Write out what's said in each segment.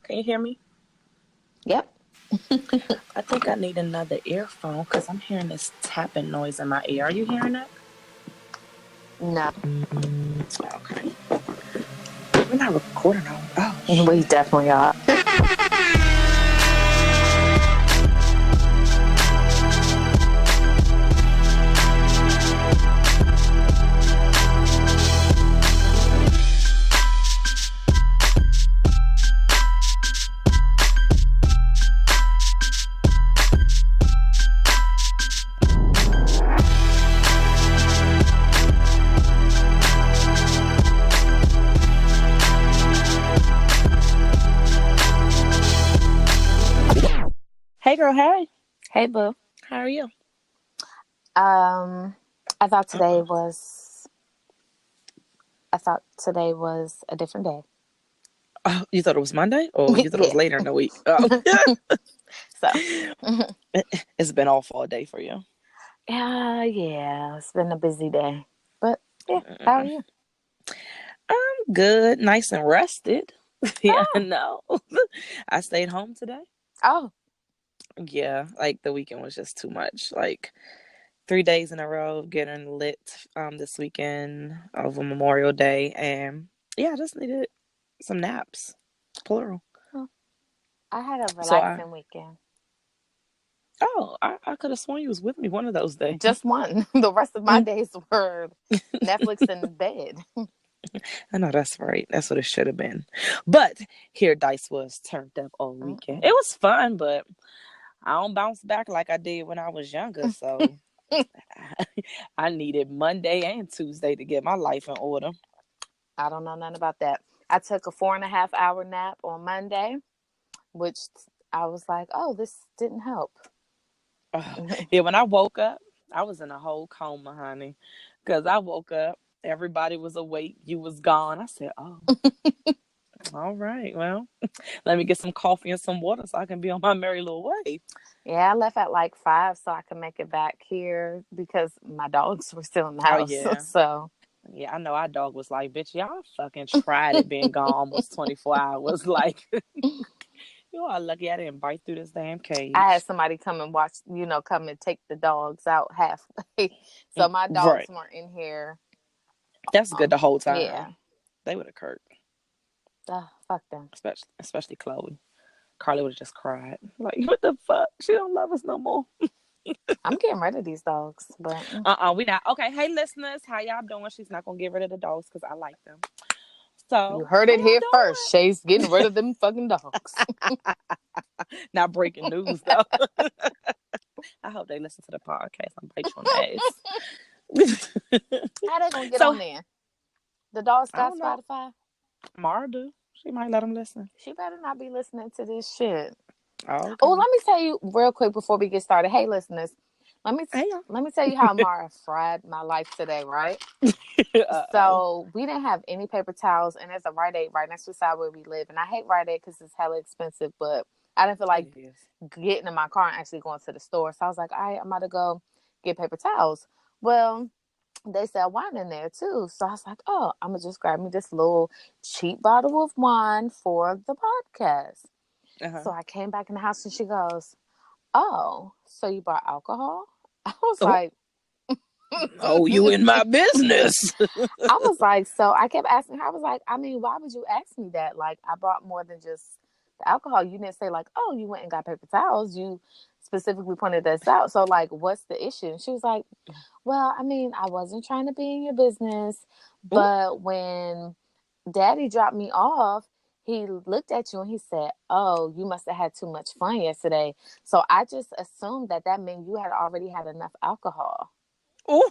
Can you hear me? Yep. I think I need another earphone because I'm hearing this tapping noise in my ear. Are you hearing that? No. Okay. We're not recording on. Oh, we definitely are. Hey, girl. Hey. Hey, boo. How are you? I thought today was a different day. Oh, you thought it was Monday? Or you thought it was later in the week? Oh. So. It's been off all day for you. Yeah. It's been a busy day. But, yeah. How are you? I'm good. Nice and rested. Yeah, no. I stayed home today. Oh. Yeah, like the weekend was just too much. Like 3 days in a row of getting lit this weekend over Memorial Day. And yeah, I just needed some naps. Plural. Oh. I had a relaxing weekend. Oh, I could have sworn you was with me one of those days. Just one. The rest of my days were Netflix and bed. I know, that's right. That's what it should have been. But here Dice was turned up all weekend. It was fun, but I don't bounce back like I did when I was younger. So I needed Monday and Tuesday to get my life in order. I don't know nothing about that. I took a 4.5 hour nap on Monday, which I was like, oh, this didn't help. Yeah, when I woke up, I was in a whole coma, honey. Because I woke up, everybody was awake, you was gone. I said, oh, all right, well, let me get some coffee and some water so I can be on my merry little way. Yeah, I left at like 5 so I could make it back here because my dogs were still in the house. Oh, yeah. So yeah, I know our dog was like, bitch, y'all fucking tried it being gone almost 24 hours. Like, you are lucky I didn't bite through this damn cage. I had somebody come and watch, come and take the dogs out halfway. So my dogs weren't in here. That's good the whole time. Yeah. They would have cursed. Fuck them. Especially Chloe. Carly would have just cried. Like, what the fuck? She don't love us no more. I'm getting rid of these dogs, but we not. Okay, hey listeners, how y'all doing? She's not gonna get rid of the dogs because I like them. So you heard it here first. Shay's getting rid of them fucking dogs. Not breaking news though. I hope they listen to the podcast. I'm bite you on the ass. How they gonna get on there? The dogs got Spotify? Mara do. She might let them listen. She better not be listening to this shit. Okay. Oh, let me tell you real quick before we get started. Hey, listeners, let me tell you how Mara fried my life today, right? So we didn't have any paper towels, and there's a Rite Aid right next to the side where we live. And I hate Rite Aid because it's hella expensive, but I didn't feel like getting in my car and actually going to the store. So I was like, all right, I'm about to go get paper towels. Well, they sell wine in there too. So I was like, oh, I'm going to just grab me this little cheap bottle of wine for the podcast. So I came back in the house and she goes, oh, so you bought alcohol? I was like, oh, you in my business. I was like, so I kept asking her, I was like, I mean, why would you ask me that? Like, I brought more than just the alcohol. You didn't say like, oh, you went and got paper towels. You specifically pointed this out. So like, what's the issue? And she was like, well, I mean, I wasn't trying to be in your business, but when Daddy dropped me off, he looked at you and he said, oh, you must have had too much fun yesterday. So I just assumed that meant you had already had enough alcohol. Oh,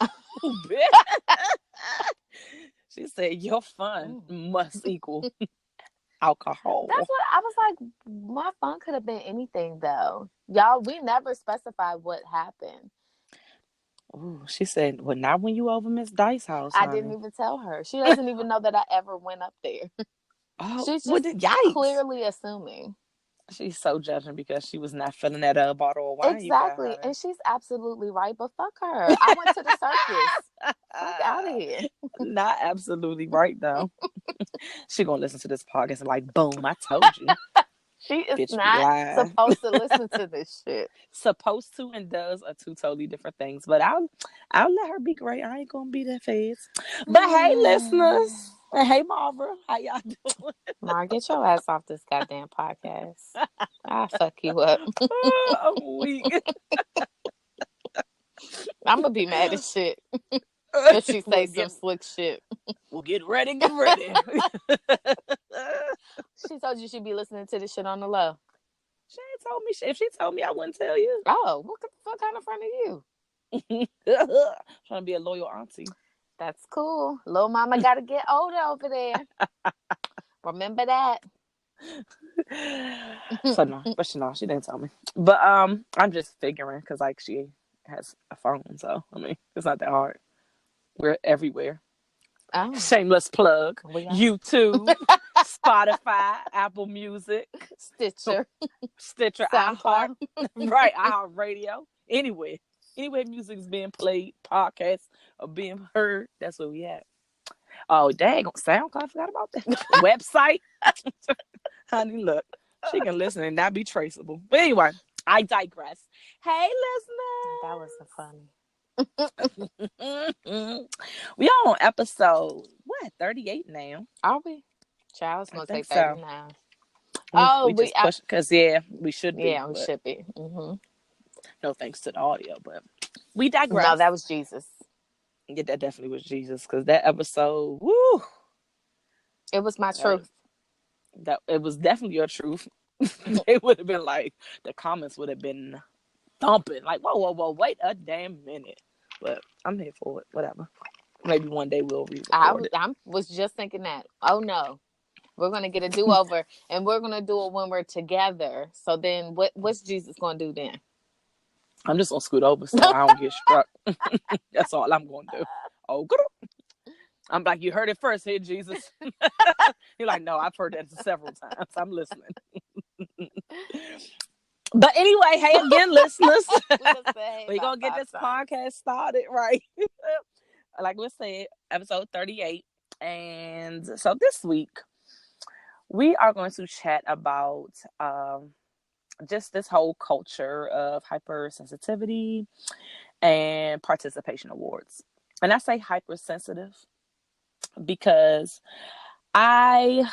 she said, your fun must equal alcohol. That's what I was like. My fun could have been anything, though. Y'all, we never specified what happened. Oh, she said, well, not when you over Miss Dice's house. I didn't even tell her. She doesn't even know that I ever went up there. Oh, she's just clearly assuming. She's so judging because she was not filling that bottle of wine. Exactly. And she's absolutely right, but fuck her. I went to the circus. Fuck out of here. Not absolutely right, though. She gonna listen to this podcast and like, boom, I told you. She is Bitch be not lying. supposed to listen to this shit. Supposed to and does are two totally different things. But I'll let her be great. I ain't gonna be that fast. But hey, listeners. And hey, Marva. How y'all doing? Mar, get your ass off this goddamn podcast. I'll fuck you up. I'm weak. I'm gonna be mad as shit if she say some slick shit. Well, get ready, get ready. She told you she'd be listening to this shit on the low. She ain't told me. If she told me, I wouldn't tell you. Oh, what the fuck kind of friend are you? Trying to be a loyal auntie. That's cool. Little mama gotta get older over there. Remember that. So no, but she didn't tell me. But I'm just figuring because like she has a phone, so I mean it's not that hard. We're everywhere. Oh. Shameless plug. YouTube, Spotify, Apple Music, Stitcher, iHeart, right? iHeartRadio. Anywhere music is being played, podcasts are being heard. That's where we at. Oh, dang, SoundCloud. I forgot about that website. Honey, look, she can listen and not be traceable. But anyway, I digress. Hey, listeners. That was so funny. We are on episode 38 now. Are we? Child's gonna take 30 now. We just push because we should be. Yeah, we should be. Mm-hmm. No thanks to the audio, but we digress. No, that was Jesus. Yeah, that definitely was Jesus because that episode, woo, it was my truth. That it was definitely your truth. It would have been like the comments would have been thumping, like whoa, wait a damn minute. But I'm here for it. Whatever. Maybe one day we'll re-record it. I was just thinking that. Oh no, we're gonna get a do-over, and we're gonna do it when we're together. So then, what's Jesus gonna do then? I'm just gonna scoot over so I don't get struck. That's all I'm gonna do. Oh, I'm like, you heard it first here, Jesus. You're like, no, I've heard that several times. I'm listening. But anyway, hey again, listeners. We're gonna get this podcast started, right? Like we said, episode 38. And so this week, we are going to chat about just this whole culture of hypersensitivity and participation awards. And I say hypersensitive because I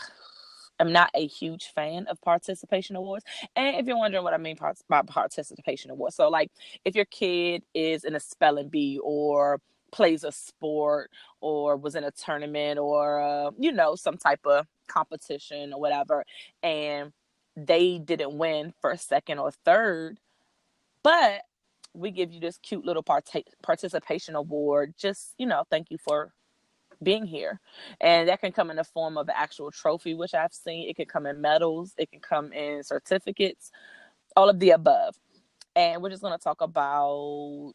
am not a huge fan of participation awards. And if you're wondering what I mean by participation awards, so like if your kid is in a spelling bee or plays a sport or was in a tournament or some type of competition or whatever, and they didn't win first, second, or third, but we give you this cute little participation award, just thank you for being here. And that can come in the form of an actual trophy, which I've seen. It can come in medals, it can come in certificates, all of the above. And we're just going to talk about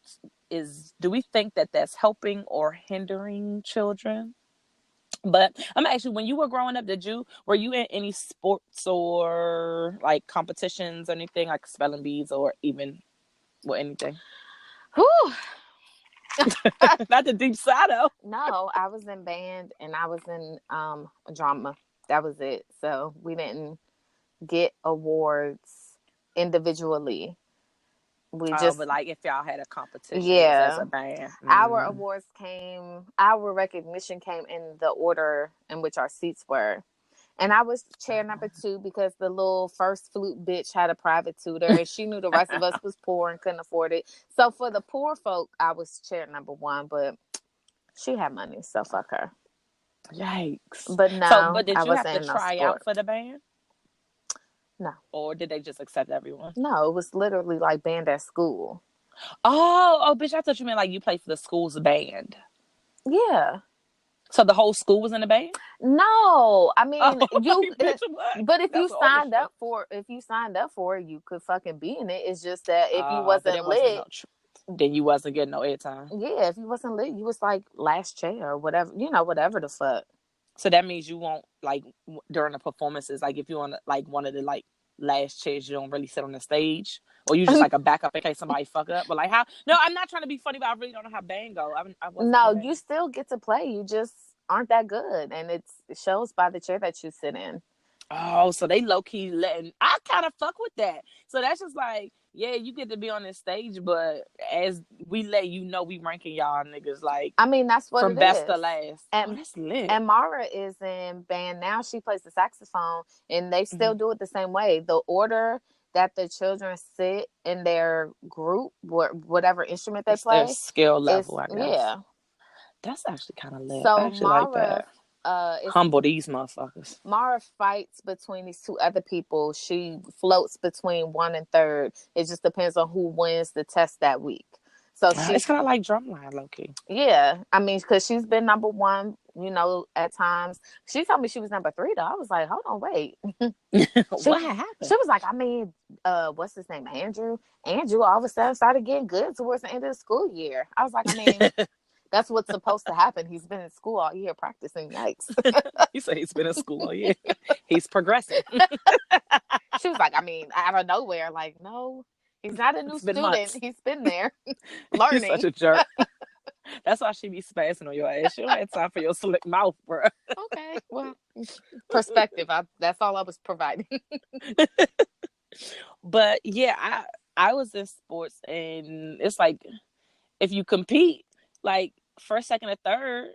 do we think that that's helping or hindering children? But I'm actually, when you were growing up, were you in any sports or like competitions or anything, like spelling bees or even anything? Whew. Not the deep side though. No, I was in band and I was in drama. That was it. So we didn't get awards individually. But like if y'all had a competition as a band. Our awards our recognition came in the order in which our seats were. And I was chair number 2 because the little first flute bitch had a private tutor and she knew the rest of us was poor and couldn't afford it. So for the poor folk, I was chair number 1, but she had money, so fuck her. Yikes. But no, but did you have to try out for the band? No. Or did they just accept everyone? No, it was literally like band at school. Oh, bitch, I thought you meant like you played for the school's band. Yeah. So the whole school was in the band? No, I mean bitch, but if you signed up for it, you could fucking be in it. It's just that if you wasn't lit, then you wasn't getting no airtime. Yeah, if you wasn't lit, you was like last chair or whatever, whatever the fuck. So that means you won't like during the performances, like if you want like one of the like last chairs, you don't really sit on the stage, or you just like a backup in case somebody fuck up. But like how? No, I'm not trying to be funny, but I really don't know how band go. No, you still get to play. You just aren't that good, and it shows by the chair that you sit in. Oh, so they low key letting. I kind of fuck with that. So that's just like, yeah, you get to be on this stage, but as we let you know, we ranking y'all niggas like, I mean, that's what from it best to is. last. And That's lit. and Mara is in band now. She plays the saxophone, and they still do it the same way. The order that the children sit in their group, whatever instrument they play, their skill is level, I guess. yeah. That's actually kind of lit. So I actually like that. Humble these motherfuckers. Mara fights between these two other people. She floats between 1 and 3rd. It just depends on who wins the test that week. So It's kind of like drumline, low key. yeah. I mean, because she's been number 1, at times. She told me she was number 3, though. I was like, hold on, wait. What happened? She was like, I mean, what's his name? Andrew all of a sudden started getting good towards the end of the school year. I was like, I mean, that's what's supposed to happen. He's been in school all year practicing. Yikes. You say he's been in school all year. He's progressing. She was like, I mean, out of nowhere, like, no, he's not a new student. Months. He's been there learning. You're such a jerk. That's why she be spazzing on your ass. She don't have time for your slick mouth, bro. Okay, well, perspective. That's all I was providing. But yeah, I was in sports, and it's like, if you compete, like, 1st, 2nd, or 3rd,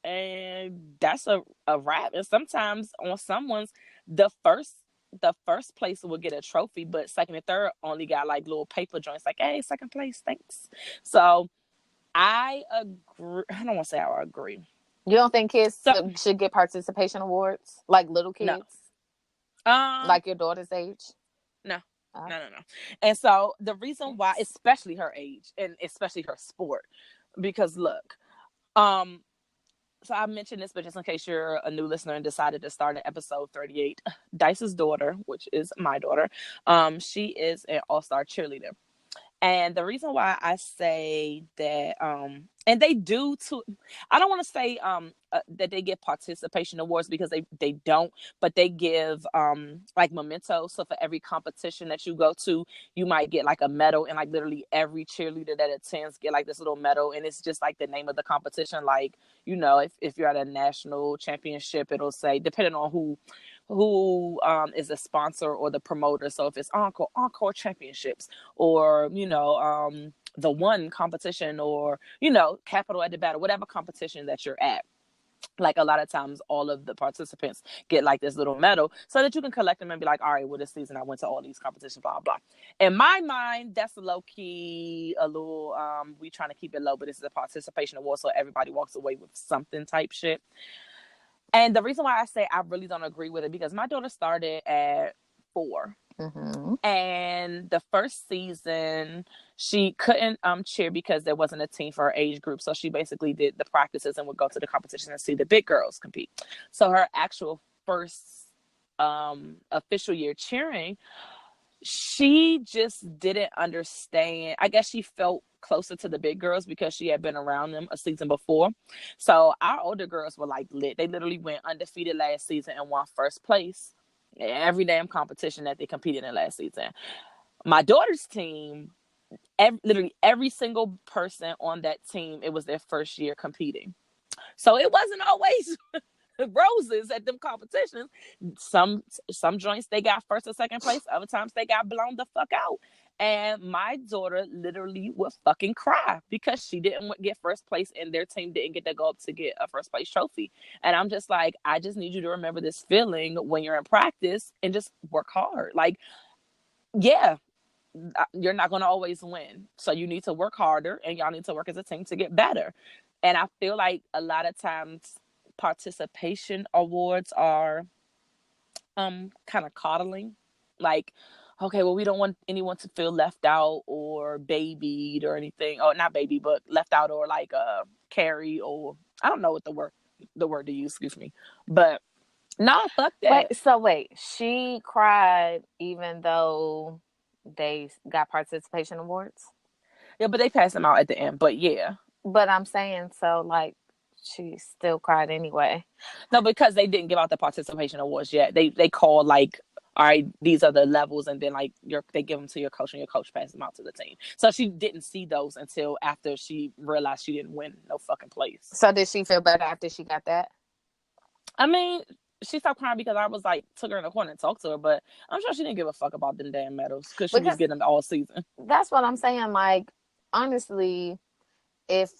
and that's a wrap. And sometimes on someone's, the first place will get a trophy, but 2nd and 3rd only got like little paper joints, like, hey, 2nd place, thanks. So I agree. I don't want to say I agree. You don't think kids should get participation awards, like little kids? No. Like your daughter's age? No. No. And so the reason why, especially her age and especially her sport, because look, so I mentioned this, but just in case you're a new listener and decided to start at episode 38, Dice's daughter, which is my daughter, she is an all-star cheerleader. And the reason why I say that, and they do too, I don't want to say that they give participation awards, because they don't, but they give like mementos. So for every competition that you go to, you might get like a medal, and like literally every cheerleader that attends get like this little medal, and it's just like the name of the competition. Like, if you're at a national championship, it'll say, depending on who is the sponsor or the promoter. So if it's encore championships, or the one competition, or capital at the battle, whatever competition that you're at, like, a lot of times all of the participants get like this little medal, so that you can collect them and be like, all right, well, this season I went to all these competitions, blah blah. In my mind, that's low-key a little, we trying to keep it low, but this is a participation award, so everybody walks away with something type shit. And the reason why I say I really don't agree with it, because my daughter started at 4. Mm-hmm. And the first season, she couldn't cheer because there wasn't a team for her age group. So she basically did the practices and would go to the competition and see the big girls compete. So her actual first official year cheering, she just didn't understand. I guess she felt closer to the big girls because she had been around them a season before. So our older girls were like lit. They literally went undefeated last season and won 1st place in every damn competition that they competed in last season. My daughter's team, literally every single person on that team, it was their first year competing. So it wasn't always roses at them competitions. Some joints they got 1st or 2nd place. Other times they got blown the fuck out. And my daughter literally would fucking cry because she didn't get 1st place, and their team didn't get to go up to get a 1st place trophy. And I'm just like, I just need you to remember this feeling when you're in practice and just work hard. Like, yeah, you're not going to always win. So you need to work harder, and y'all need to work as a team to get better. And I feel like a lot of times participation awards are kind of coddling. Like, okay, well, we don't want anyone to feel left out or babied or anything. Or not baby, but left out, or like carry, or I don't know what the word to use, excuse me. But no, fuck that. Wait, she cried even though they got participation awards? Yeah, but they passed them out at the end. But yeah. But I'm saying, so like, she still cried anyway. No, because they didn't give out the participation awards yet. They called like, all right, these are the levels, and then like they give them to your coach, and your coach passes them out to the team. So she didn't see those until after she realized she didn't win no fucking place. So did she feel better after she got that? I mean, she stopped crying because I was like, took her in the corner and talked to her, but I'm sure she didn't give a fuck about them damn medals because she was Because getting them all season. that's what I'm saying. Like, honestly, if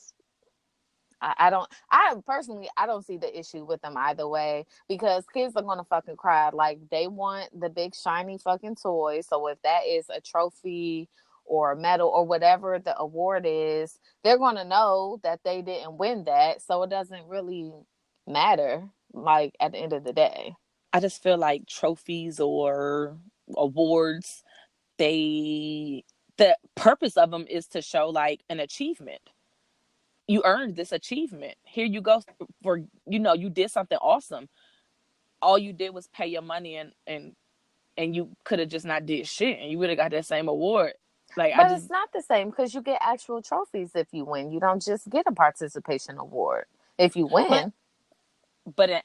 I personally, I don't see the issue with them either way, because kids are gonna fucking cry. Like, they want the big shiny fucking toy. So if that is a trophy or a medal or whatever the award is, they're gonna know that they didn't win that. So it doesn't really matter, like, at the end of the day. I just feel like trophies or awards, the purpose of them is to show like an achievement. You earned this achievement. Here you go for, you did something awesome. All you did was pay your money, and you could have just not did shit and you would have got that same award. Like, I But just, it's not the same, because you get actual trophies if you win. You don't just get a participation award if you but win. but in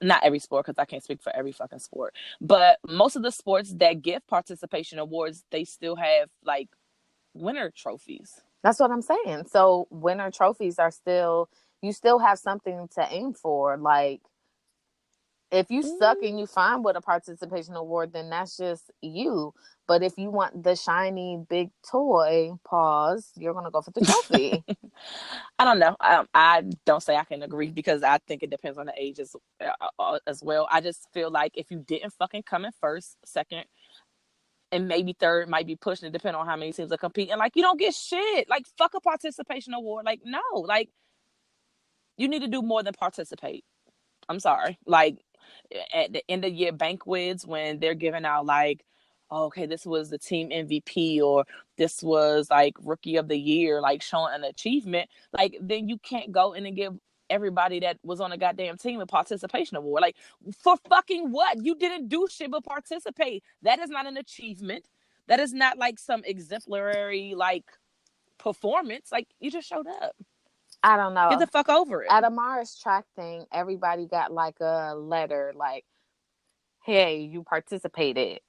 not every sport, because I can't speak for every fucking sport, but most of the sports that give participation awards, they still have like winner trophies. That's what I'm saying. So winner trophies are still, you still have something to aim for. Like, if you suck and you find with a participation award, then that's just you. But if you want the shiny big toy, pause, you're gonna go for the trophy. I don't know. I don't say I can agree, because I think it depends on the age as well. I just feel like if you didn't fucking come in first, second, and maybe third might be pushing it, depending on how many teams are competing. Like, you don't get shit. Like, fuck a participation award. Like, no. Like, you need to do more than participate. I'm sorry. Like, at the end of year banquets, when they're giving out like, oh, okay, this was the team MVP, or this was like rookie of the year, like showing an achievement, like, then you can't go in and give everybody that was on a goddamn team a participation award. Like, for fucking what? You didn't do shit but participate. That is not an achievement. That is not like some exemplary like performance. Like, you just showed up. I don't Get know. the fuck over it. At Amara's track thing, everybody got like a letter, like, "Hey, you participated."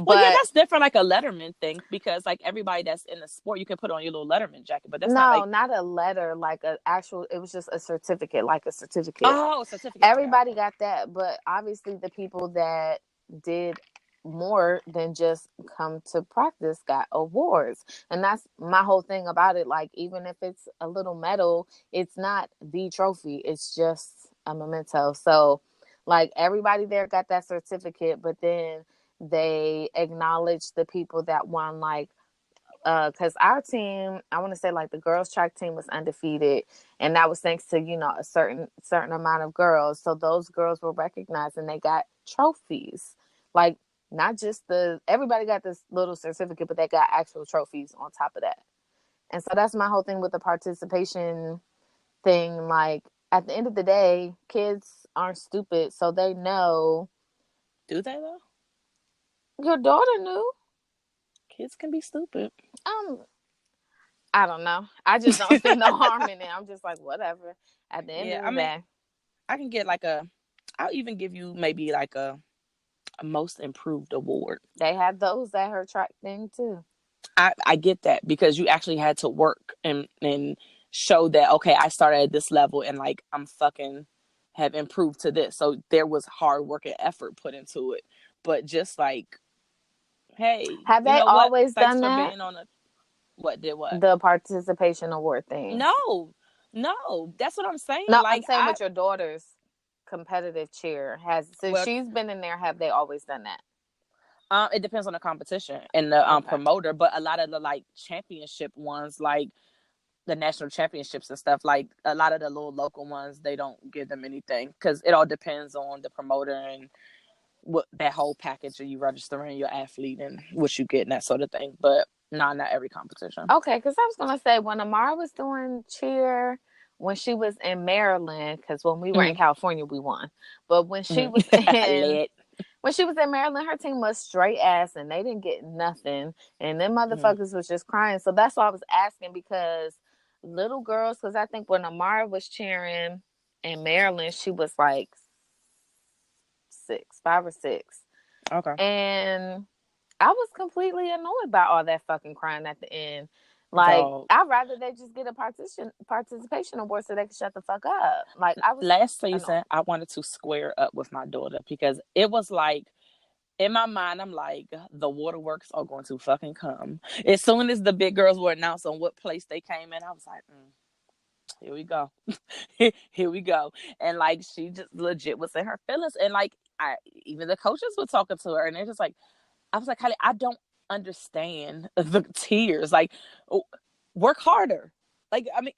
Well, yeah, But that's different, like a Letterman thing, because like everybody that's in the sport, you can put on your little Letterman jacket, but that's not no, like, not a letter, like a actual. It was just a certificate, like a certificate. oh, certificate. Okay, Everybody okay. got that, but obviously the people that did more than just come to practice got awards. And that's my whole thing about it. Like, even if it's a little medal, it's not the trophy, it's just a memento. So, like, everybody there got that certificate, but then they acknowledge the people that won, like, because our team, I want to say, like, the girls track team was undefeated, and that was thanks to, a certain amount of girls. So those girls were recognized and they got trophies, like, not just everybody got this little certificate, but they got actual trophies on top of that. And so that's my whole thing with the participation thing. Like, at the end of the day, kids aren't stupid, so they know. Do they though? Your daughter knew. Kids can be stupid. um I don't know. I just don't see no harm in it. I'm just like, whatever. At the end Yeah, of I the mean, day, I can get like I'll even give you maybe like a most improved award. they had those at her track thing too. I get that, because you actually had to work and show that, okay, I started at this level and like I'm fucking have improved to this. So there was hard work and effort put into it. But just like, hey, Have you they know what? always Thanks done for that? being on a what did what? The participation award thing. No. No, that's what I'm saying. No, I'm Like, saying with your daughter's competitive cheer. Since well, she's been in there, have they always done that? it depends on the competition and the Okay. promoter, but a lot of the like championship ones, like the national championships and stuff, like a lot of the little local ones, they don't give them anything, because it all depends on the promoter and what that whole package of you registering your athlete and what you get and that sort of thing. But no, not every competition. Okay, because I was gonna say, when Amara was doing cheer when she was in Maryland, because when we were in Mm-hmm. California we won, but when she was Mm-hmm. in Lit. when she was in Maryland, her team was straight ass and they didn't get nothing. And them Mm-hmm. motherfuckers was just crying. So that's why I was asking, because little girls, because I think when Amara was cheering in Maryland, she was like 5 or 6. Okay. And I was completely annoyed by all that fucking crying at the end. Like, Dog. I'd rather they just get a participation award so they can shut the fuck up. Like, I was Last annoyed. season, I wanted to square up with my daughter because it was like, in my mind, I'm like, the waterworks are going to fucking come. As soon as the big girls were announced on what place they came in, I was like, here we go. Here we go. And like, she just legit was in her feelings. And like, even the coaches were talking to her, and they're just like, I was like, Kylie, I don't understand the tears. Like, work harder. Like, I mean,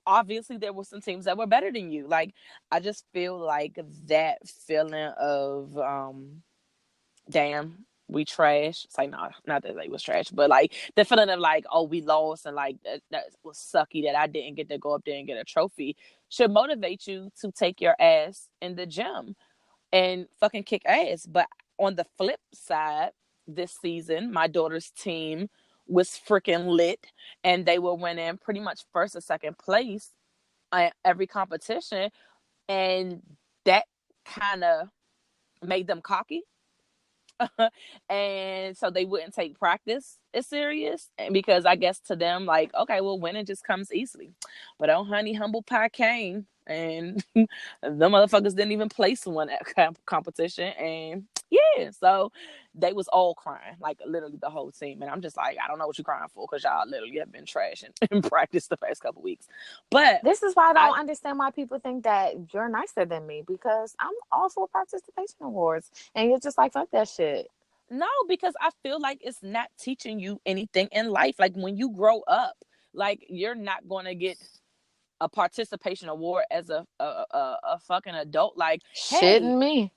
obviously there were some teams that were better than you. Like, I just feel like that feeling of damn, we trash. It's like, nah, not that they was trash, but like the feeling of like, oh, we lost, and like that was sucky that I didn't get to go up there and get a trophy, should motivate you to take your ass in the gym and fucking kick ass. But on the flip side, this season, my daughter's team was freaking lit, and they were winning pretty much first or second place at every competition, and that kind of made them cocky. And so they wouldn't take practice as serious, and because I guess to them, like, okay, well, winning just comes easily. But oh honey, humble pie came, and the motherfuckers didn't even place one at competition. And yeah, so they was all crying, like literally the whole team. And I'm just like, I don't know what you're crying for, because y'all literally have been trashing in practice the past couple weeks. But This is why I don't understand why people think that you're nicer than me, because I'm all for participation awards. And you're just like, fuck that shit. No, because I feel like it's not teaching you anything in life. Like, when you grow up, like, you're not going to get a participation award as a fucking adult. Like, hey, Shitting me.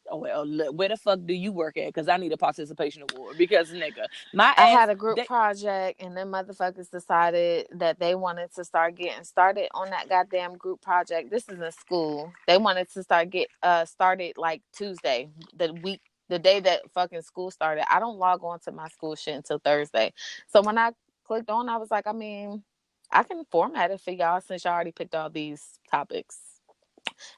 oh, well, where the fuck do you work at? Because I need a participation award. Because nigga, my I ass. had a group project, and then motherfuckers decided that they wanted to start getting started on that goddamn group project. This is in school. They wanted to get started like Tuesday, the day that fucking school started. I don't log on to my school shit until Thursday. So when I clicked on, I was like, I mean, I can format it for y'all since y'all already picked all these topics.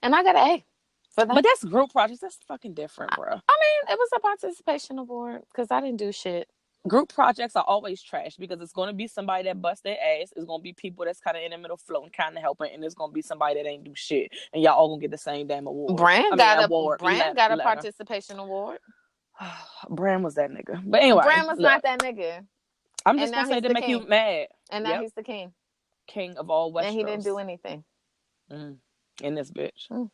And I got an A for that. But that's group projects. That's fucking different, bro. I mean, it was a participation award because I didn't do shit. Group projects are always trash, because it's going to be somebody that busts their ass. It's going to be people that's kind of in the middle floating, kind of helping, and it's going to be somebody that ain't do shit. And y'all all going to get the same damn award. Brand got a letter. participation award. Brand was that nigga. But anyway, Brand was not that nigga. I'm just going to say to make you mad. And now he's the king. King of all Westeros. And he didn't do anything. In this bitch.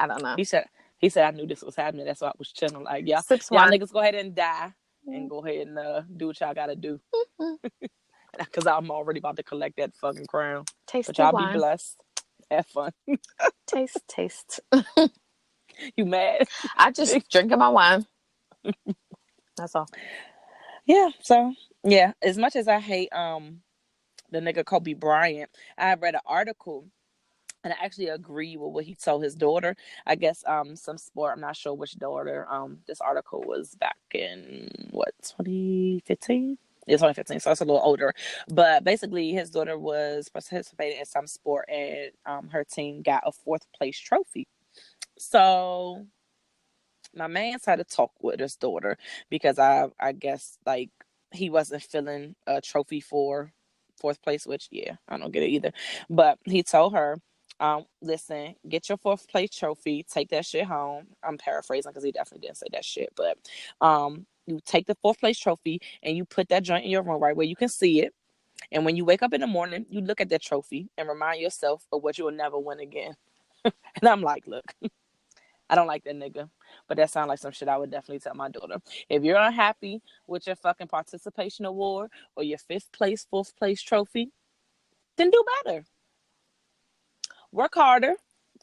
I don't know. He said, I knew this was happening. That's why I was chilling. Like, y'all niggas go ahead and die. And go ahead and do what y'all gotta do. Because I'm already about to collect that fucking crown. Taste but y'all wine. Be blessed. Have fun. Taste. You mad? I just drinking my wine. That's all. Yeah, so yeah. As much as I hate the nigga Kobe Bryant, I read an article, and I actually agree with what he told his daughter. I guess some sport, I'm not sure which daughter. This article was back in 2015? It's 2015, so it's a little older. But basically, his daughter was participating in some sport, and her team got a 4th place trophy. So my man's had to talk with his daughter, because I guess like he wasn't feeling a trophy for 4th place, which I don't get it either. But he told her, listen, get your 4th place trophy, take that shit home. I'm paraphrasing because he definitely didn't say that shit, but you take the 4th place trophy and you put that joint in your room right where you can see it. And when you wake up in the morning, you look at that trophy and remind yourself of what you will never win again. And I'm like, look, I don't like that nigga, but that sounds like some shit I would definitely tell my daughter. If you're unhappy with your fucking participation award or your 5th place, 4th place trophy, then do better. Work harder,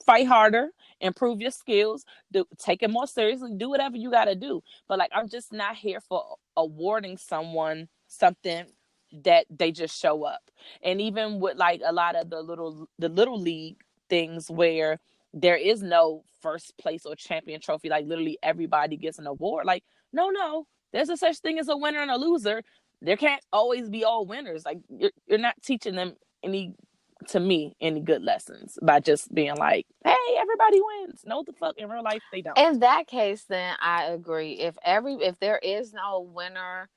fight harder, improve your skills, take it more seriously, do whatever you got to do. But like, I'm just not here for awarding someone something that they just show up. And even with like a lot of the little league things where there is no 1st place or champion trophy, like literally everybody gets an award. Like, no, there's a such thing as a winner and a loser. There can't always be all winners. Like, you're not teaching them any good lessons by just being like, hey, everybody wins. No, the fuck, in real life they don't. In that case, then I agree. If there is no winner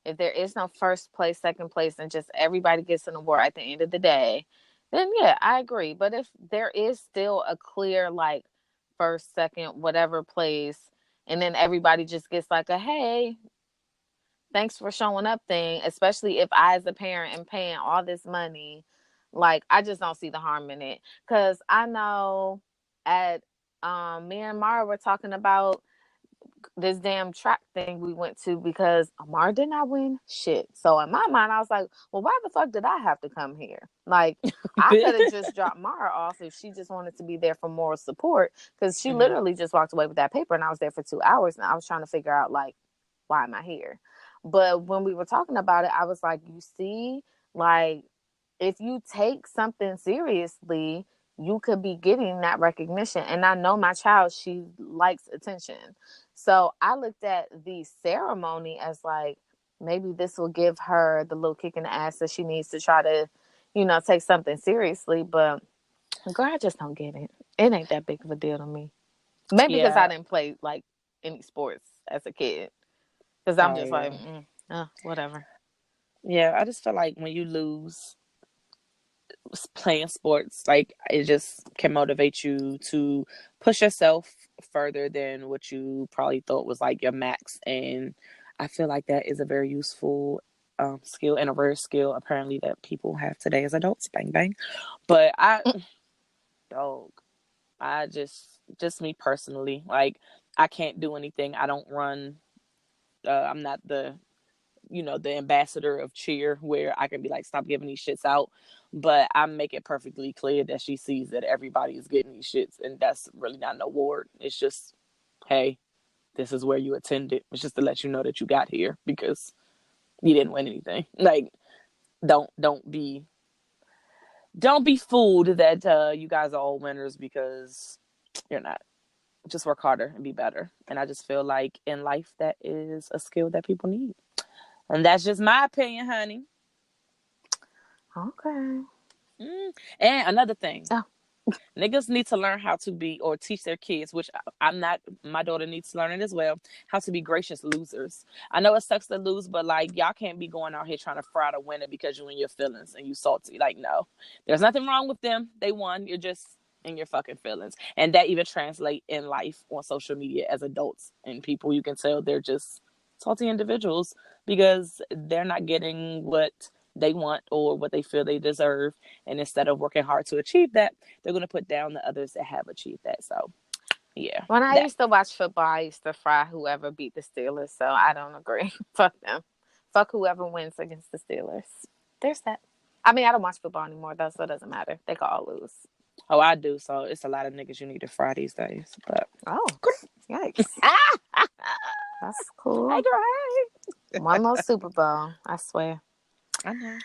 if there is no first place, second place, and just everybody gets an award at the end of the day, then yeah, I agree. But if there is still a clear like first, second, whatever place, and then everybody just gets like a hey, thanks for showing up thing, especially if I as a parent am paying all this money, like I just don't see the harm in it. Cause I know at me and Mara were talking about this damn track thing we went to because Amar did not win shit. So in my mind, I was like, well, why the fuck did I have to come here? Like, I could have just dropped Mara off if she just wanted to be there for moral support, because she literally just walked away with that paper and I was there for 2 hours and I was trying to figure out, like, why am I here? But when we were talking about it, I was like, you see, like, if you take something seriously, you could be getting that recognition. And I know my child, she likes attention. So I looked at the ceremony as like, maybe this will give her the little kick in the ass that she needs to try to, you know, take something seriously. But girl, I just don't get it. It ain't that big of a deal to me. Maybe because I didn't play like any sports as a kid. Because I'm just like, whatever. Yeah, I just feel like when you lose playing sports, like it just can motivate you to push yourself further than what you probably thought was like your max. And I feel like that is a very useful skill and a rare skill apparently that people have today as adults. Bang bang. But I just me personally, like I can't do anything. I don't run. I'm not the the ambassador of cheer where I can be like, stop giving these shits out. But I make it perfectly clear that she sees that everybody is getting these shits, and that's really not an award. It's just, hey, this is where you attended. It's just to let you know that you got here because you didn't win anything. Like, don't be fooled that you guys are all winners, because you're not. Just work harder and be better. And I just feel like in life that is a skill that people need. And that's just my opinion, honey. Okay. And another thing. Oh. Niggas need to learn how to be, or teach their kids, which I'm not, my daughter needs to learn it as well, how to be gracious losers. I know it sucks to lose, but like, y'all can't be going out here trying to fry the winner because you in your feelings and you salty. Like, no. There's nothing wrong with them. They won. You're just in your fucking feelings. And that even translate in life on social media as adults and people. You can tell they're just salty individuals because they're not getting what they want or what they feel they deserve. And instead of working hard to achieve that, they're going to put down the others that have achieved that. So, yeah. When I used to watch football, I used to fry whoever beat the Steelers. So I don't agree. Fuck them. Fuck whoever wins against the Steelers. There's that. I mean, I don't watch football anymore, though, so it doesn't matter. They can all lose. Oh, I do. So it's a lot of niggas you need to fry these days. But yikes. That's cool. Hey, girl, hey. One more Super Bowl, I swear. I know.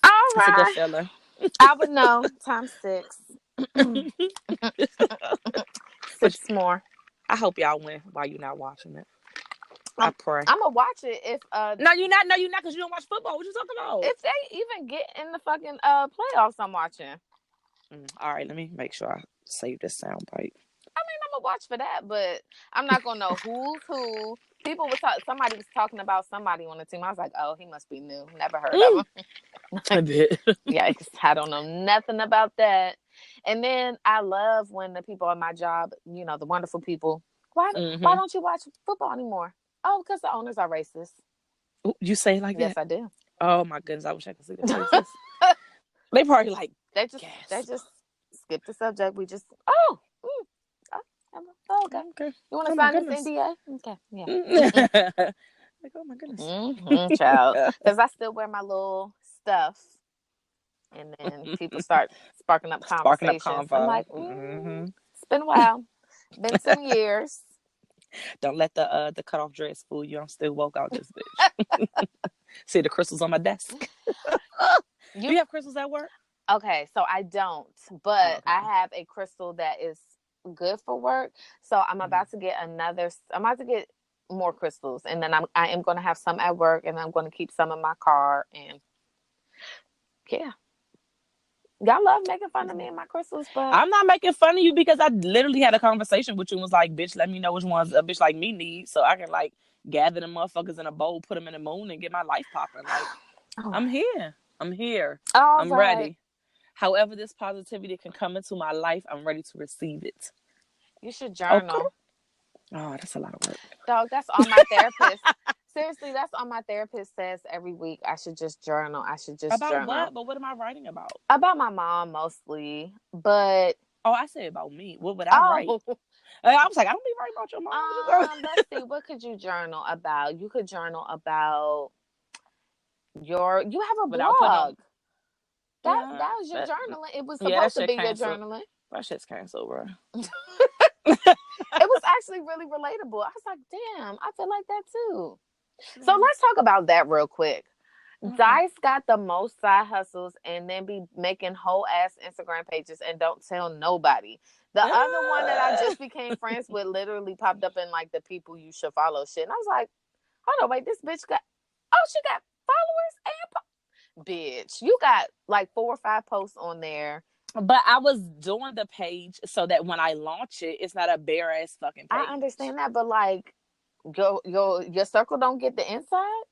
All right. It's a good feeling. I would know. Times 6. 6 more. I hope y'all win while you're not watching it. I pray. I'm gonna watch it if No, you're not, because you don't watch football. What you talking about? If they even get in the fucking playoffs, I'm watching. All right, let me make sure I save this sound bite. I mean, I'm gonna watch for that, but I'm not gonna know who's who. People was somebody was talking about somebody on the team. I was like, oh, he must be new. Never heard of him. I did. Yikes. I don't know nothing about that. And then I love when the people at my job, you know, the wonderful people, why don't you watch football anymore? Oh, because the owners are racist. Ooh, you say it like yes, that? I do. Oh my goodness, I wish I could see the faces. They probably like they just skip the subject. We just okay. You want to sign this NDA? Okay, yeah. Like, oh my goodness, child. Because I still wear my little stuff, and then people start sparking up conversations. I'm like, it's been a while, been some years. Don't let the cutoff dress fool you. I'm still woke out this bitch. See the crystals on my desk. Do you have crystals at work? Okay, so I don't, but I have a crystal that is good for work. So I'm about to get I'm about to get more crystals, and then I am going to have some at work, and I'm going to keep some in my car. And yeah, y'all love making fun of me and my crystals, but I'm not making fun of you because I literally had a conversation with you and was like, bitch, let me know which ones a bitch like me needs so I can like gather the motherfuckers in a bowl, put them in the moon, and get my life popping. Like, I'm here. I'm here. I'm ready. However this positivity can come into my life, I'm ready to receive it. You should journal. Okay. Oh, that's a lot of work. Dog, that's all my therapist. Seriously, that's all my therapist says every week. I should just journal. I should just about journal. What? But what am I writing about? About my mom mostly. But I say about me. What would I write? I was like, I don't be writing about your mom. Let's see. What could you journal about? You could journal about you have a blog. That was your journaling. It was supposed to be your journaling. That shit's canceled, bro. It was actually really relatable. I was like, damn, I feel like that too. So let's talk about that real quick. Dice got the most side hustles and then be making whole ass Instagram pages and don't tell nobody. The other one that I just became friends with literally popped up in like the people you should follow shit. And I was like, hold on, wait, this bitch got, she got followers and bitch, you got like 4 or 5 posts on there. But I was doing the page so that when I launch it, it's not a bare ass fucking page. I understand that, but like your circle don't get the inside?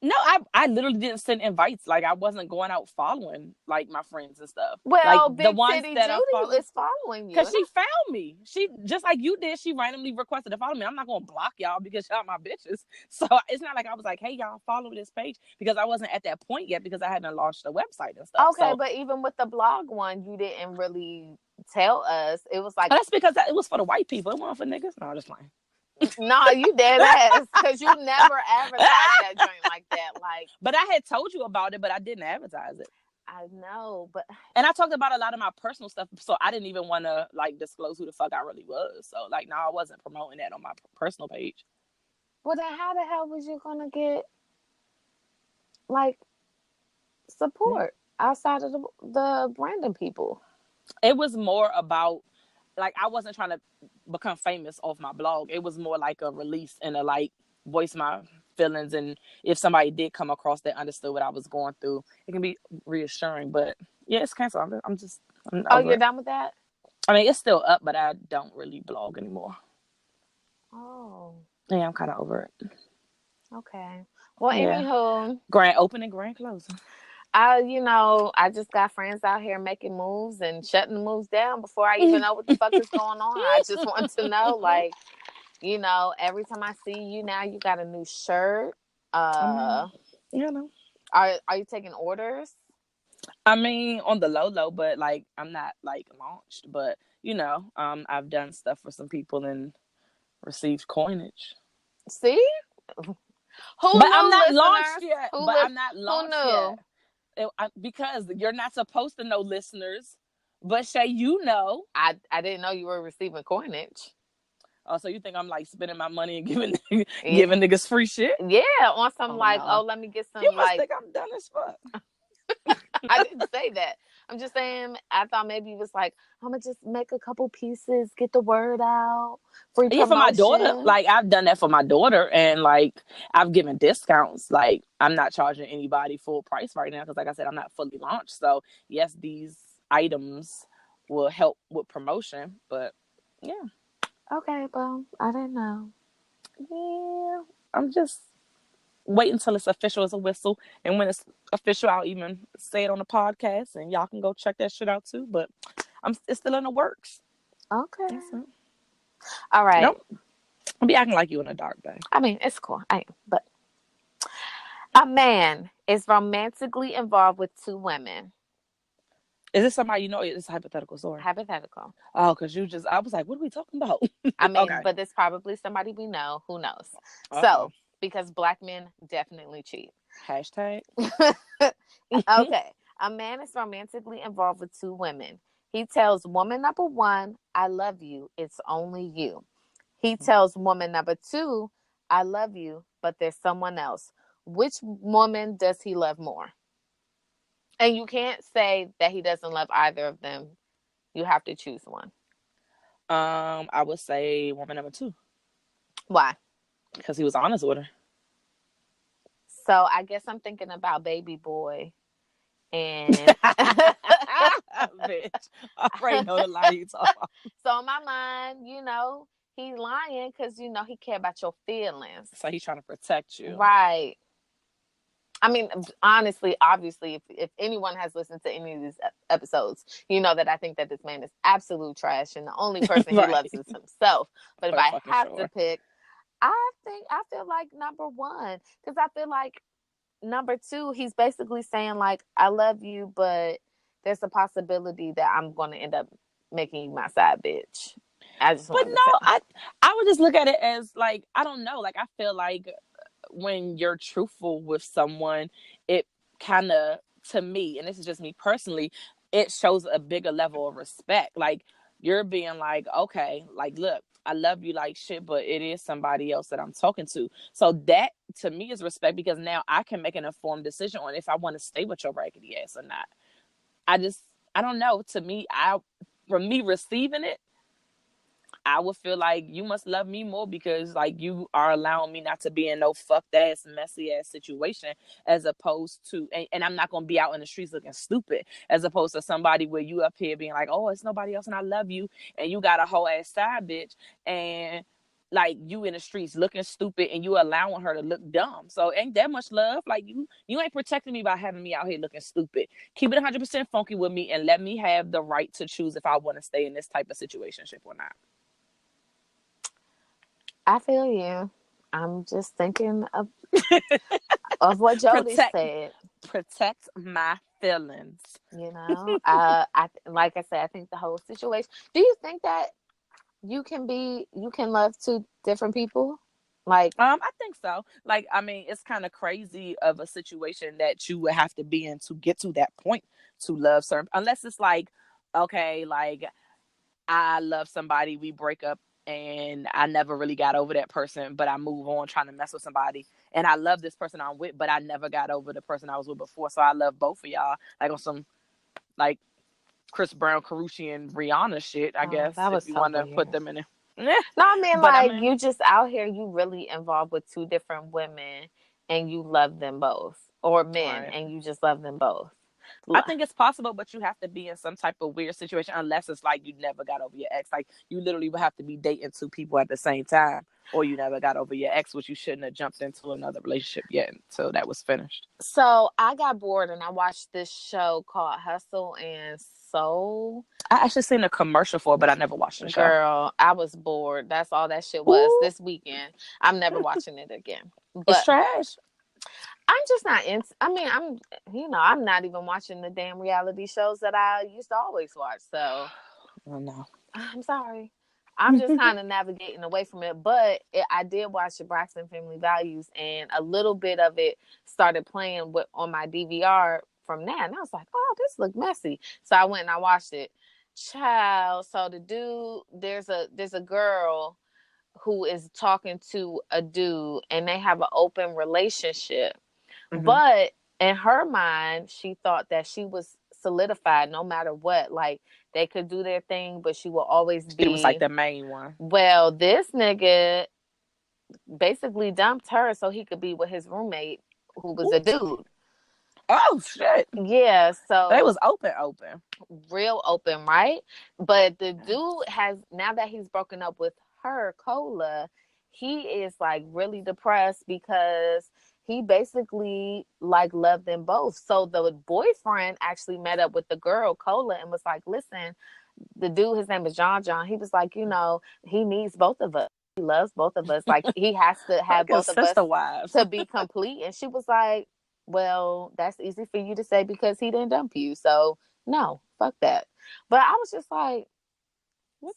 No, I literally didn't send invites. Like, I wasn't going out following like my friends and stuff. Well, like, Big the ones Titty that Judy is following you because she found me. She just like you did. She randomly requested to follow me. I'm not gonna block y'all because y'all my bitches. So it's not like I was like, hey y'all, follow this page, because I wasn't at that point yet because I hadn't launched a website and stuff. Okay, but even with the blog one, you didn't really tell us. It was like, that's because it was for the white people. It wasn't for niggas. No, just playing. No, you dead ass, because you never advertised that joint like that. Like, but I had told you about it, but I didn't advertise it. I know, and I talked about a lot of my personal stuff, so I didn't even want to like disclose who the fuck I really was. So like, no, I wasn't promoting that on my personal page. Well, then how the hell was you gonna get like support outside of the random people? It was more about, like, I wasn't trying to become famous off my blog. It was more like a release and a like voice my feelings, and if somebody did come across that understood what I was going through, it can be reassuring. But yeah, it's canceled. I'm you're done with that? I mean, it's still up, but I don't really blog anymore. Oh. Yeah, I'm kind of over it. Okay. Well, anywho, grand opening, grand closing. I just got friends out here making moves and shutting the moves down before I even know what the fuck is going on. I just want to know, like, every time I see you now, you got a new shirt. No. Are you taking orders? I mean, on the low, but like, I'm not like launched, but I've done stuff for some people and received coinage. See? I'm not launched yet. I'm not launched yet. Because you're not supposed to know, listeners. But Shay, I didn't know you were receiving coinage. Oh, so you think I'm like spending my money and giving niggas free shit? Yeah, on some let me get some. You must think I'm done as fuck. I didn't say that. I'm just saying, I thought maybe it was like, I'm gonna just make a couple pieces, get the word out. Free promotion. For my daughter. Like, I've done that for my daughter, and like, I've given discounts. Like, I'm not charging anybody full price right now because, like I said, I'm not fully launched. So yes, these items will help with promotion, but yeah. Okay, well, I didn't know. Yeah, I'm just waiting until it's official as a whistle, and when it's official, I'll even say it on the podcast, and y'all can go check that shit out too. But it's still in the works. Okay. All right. Nope. I'll be acting like you in the dark, babe. I mean, it's cool. I am, but a man is romantically involved with 2 women. Is this somebody it's a hypothetical story? Hypothetical. Oh, because I was like, what are we talking about? I mean, but it's probably somebody we know. Who knows? So, because Black men definitely cheat. Hashtag. Okay. A man is romantically involved with 2 women. He tells woman number 1, I love you. It's only you. He tells woman number 2, I love you, but there's someone else. Which woman does he love more? And you can't say that he doesn't love either of them. You have to choose one. I would say woman number 2. Why? Because he was honest with her. So I guess I'm thinking about baby boy. And bitch, I already know the lie you talk about. So in my mind, He lying because, you know, he care about your feelings. So he's trying to protect you. Right. I mean, honestly, obviously, if anyone has listened to any of these episodes, you know that I think that this man is absolute trash, and the only person he loves is himself. But if I have to pick, I feel like number one, because I feel like number two, he's basically saying like, I love you, but there's a possibility that I'm going to end up making you my side bitch. I just But no, I would just look at it as like, I don't know, like I feel like when you're truthful with someone, it kind of, to me, and this is just me personally, it shows a bigger level of respect. Like you're being like, okay, like look, I love you like shit, but it is somebody else that I'm talking to. So that to me is respect, because now I can make an informed decision on if I want to stay with your raggedy ass or not. I don't know. To me, from me receiving it, I would feel like you must love me more because like you are allowing me not to be in no fucked ass, messy ass situation, as opposed to, and I'm not going to be out in the streets looking stupid, as opposed to somebody where you up here being like, oh, it's nobody else and I love you. And you got a whole ass side bitch, and like you in the streets looking stupid and you allowing her to look dumb. So ain't that much love? Like you ain't protecting me by having me out here looking stupid. Keep it 100% funky with me and let me have the right to choose if I want to stay in this type of situationship or not. I feel you. I'm just thinking of what Jody said. Protect my feelings. You know, like I said, I think the whole situation. Do you think that you can love two different people? Like, I think so. Like, I mean, it's kind of crazy of a situation that you would have to be in to get to that point to love certain, unless it's like, okay, like I love somebody, we break up, and I never really got over that person, but I move on trying to mess with somebody. And I love this person I'm with, but I never got over the person I was with before. So I love both of y'all. Like on some like Chris Brown, Karuchi, and Rihanna shit, I guess, if you want to put them in it. No, I mean, but like, you just out here, you really involved with two different women and you love them both. Or men, and you just love them both. I think it's possible, but you have to be in some type of weird situation, unless it's like you never got over your ex. Like you literally would have to be dating two people at the same time, or you never got over your ex, which you shouldn't have jumped into another relationship yet until that was finished. So I got bored and I watched this show called Hustle and Soul. I actually seen a commercial for it, but I never watched the show. Girl, I was bored. That's all that shit was. Ooh. This weekend. I'm never watching it again. But it's trash. I'm just not into. I mean, I'm not even watching the damn reality shows that I used to always watch. So, oh no, I'm sorry. I'm just kind of navigating away from it. But I did watch the Braxton Family Values, and a little bit of it started playing on my DVR from that, and I was like, "Oh, this looked messy." So I went and I watched it. Child. So the dude, there's a girl who is talking to a dude, and they have an open relationship. Mm-hmm. But in her mind, she thought that she was solidified no matter what. Like, they could do their thing, but she will always be... She was like the main one. Well, this nigga basically dumped her so he could be with his roommate, who was a dude. Oh, shit. Yeah, so... They was open. Real open, right? But the dude has... Now that he's broken up with her, Cola, he is, like, really depressed because... he basically like loved them both. So the boyfriend actually met up with the girl, Cola, and was like, listen, the dude, his name is John. He was like, you know, he needs both of us. He loves both of us. Like, he has to have both of us to be complete. And she was like, well, that's easy for you to say because he didn't dump you. So no, fuck that. But I was just like,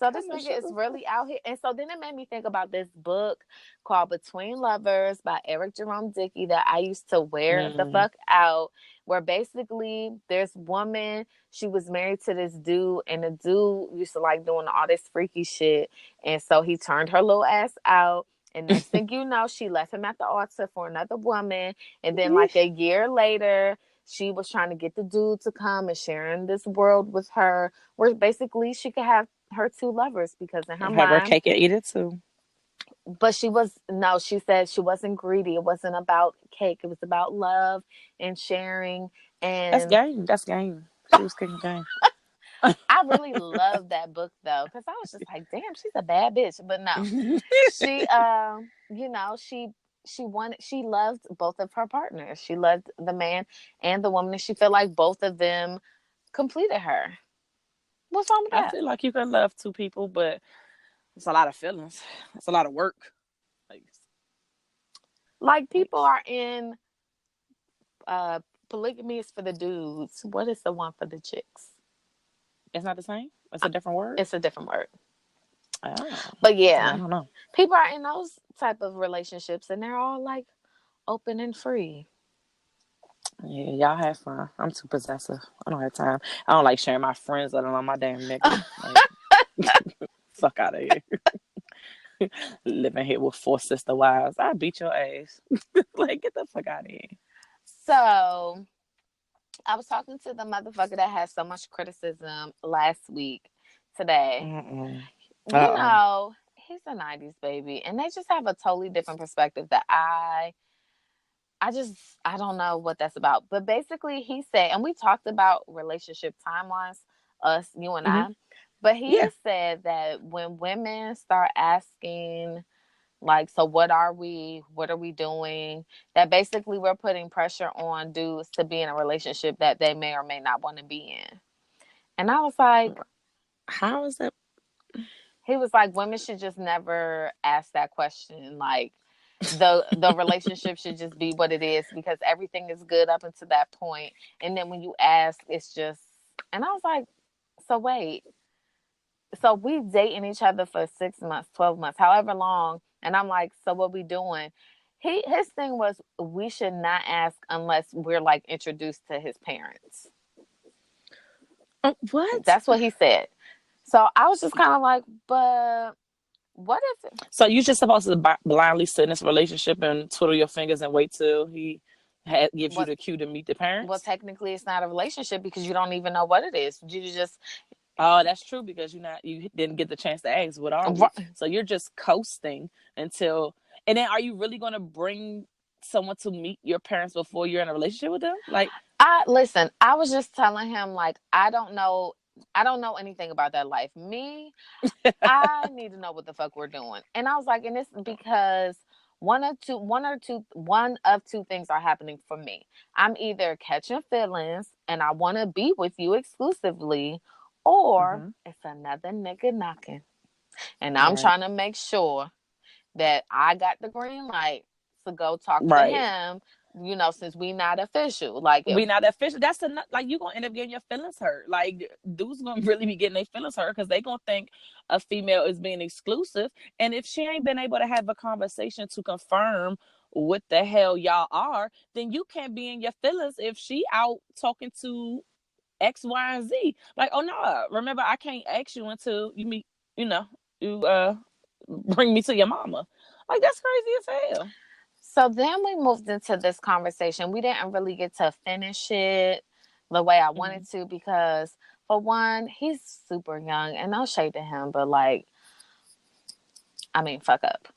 so this nigga is really out here. And so then it made me think about this book called Between Lovers by Eric Jerome Dickey that I used to wear the fuck out, where basically this woman, she was married to this dude, and the dude used to like doing all this freaky shit. And so he turned her little ass out. And next thing you know, she left him at the altar for another woman. And then like a year later, she was trying to get the dude to come and share in this world with her, where basically she could have her two lovers, because in her mind, have her cake and eat it too. But she said she wasn't greedy. It wasn't about cake. It was about love and sharing. And that's game. She was kicking game. I really love that book though, because I was just like, damn, she's a bad bitch. But no, she, you know, she loved both of her partners. She loved the man and the woman, and she felt like both of them completed her. What's wrong with I that? feel like you can love two people, but it's a lot of feelings. It's a lot of work. Like people are in polygamy is for the dudes. What is the one for the chicks? It's not the same. It's a different word. It's a different word. Oh, but yeah, I don't know. people are in those type of relationships, and they're all like open and free. Yeah, y'all have fun. I'm too possessive. I don't have time. I don't like sharing my friends, let alone my damn nigga. Like, fuck out of here. Living here with 4 sister wives. I beat your ass. Like, get the fuck out of here. So I was talking to the motherfucker that had so much criticism last week today. You know, he's a 90s baby, and they just have a totally different perspective that I don't know what that's about. But basically he said, and we talked about relationship timelines, us, you and I, but he said that when women start asking, like, so what are we doing, that basically we're putting pressure on dudes to be in a relationship that they may or may not want to be in. And I was like, how is that? He was like, women should just never ask that question. Like, the relationship should just be what it is, because everything is good up until that point, and then when you ask, it's just. And I was like, so wait, so we dating each other for 6 months, 12 months, however long, and I'm like, so what we doing? His thing was, we should not ask unless we're like introduced to his parents. What? That's what he said. So I was just kind of like, but what if it? So you're just supposed to blindly sit in this relationship and twiddle your fingers and wait till he gives you the cue to meet the parents? Well, technically, it's not a relationship because you don't even know what it is. You just. Oh, that's true, because you didn't get the chance to ask, what are we? So you're just coasting until, and then are you really going to bring someone to meet your parents before you're in a relationship with them? Like, I was just telling him, like, I don't know anything about that life. Me, I need to know what the fuck we're doing. And I was like, and it's because one of two things are happening for me. I'm either catching feelings and I want to be with you exclusively, or it's another nigga knocking. And I'm trying to make sure that I got the green light to go talk to him, you know, since we not official. Like, we not official. That's like, you gonna end up getting your feelings hurt. Like, dudes gonna really be getting their feelings hurt because they gonna think a female is being exclusive, and if she ain't been able to have a conversation to confirm what the hell y'all are, then you can't be in your feelings if she out talking to X, Y, and Z. Like, oh no, remember, I can't ask you until you meet, you bring me to your mama. Like, that's crazy as hell. So then we moved into this conversation. We didn't really get to finish it the way I wanted to, because for one, he's super young, and no shade to him, but like, I mean, fuck up.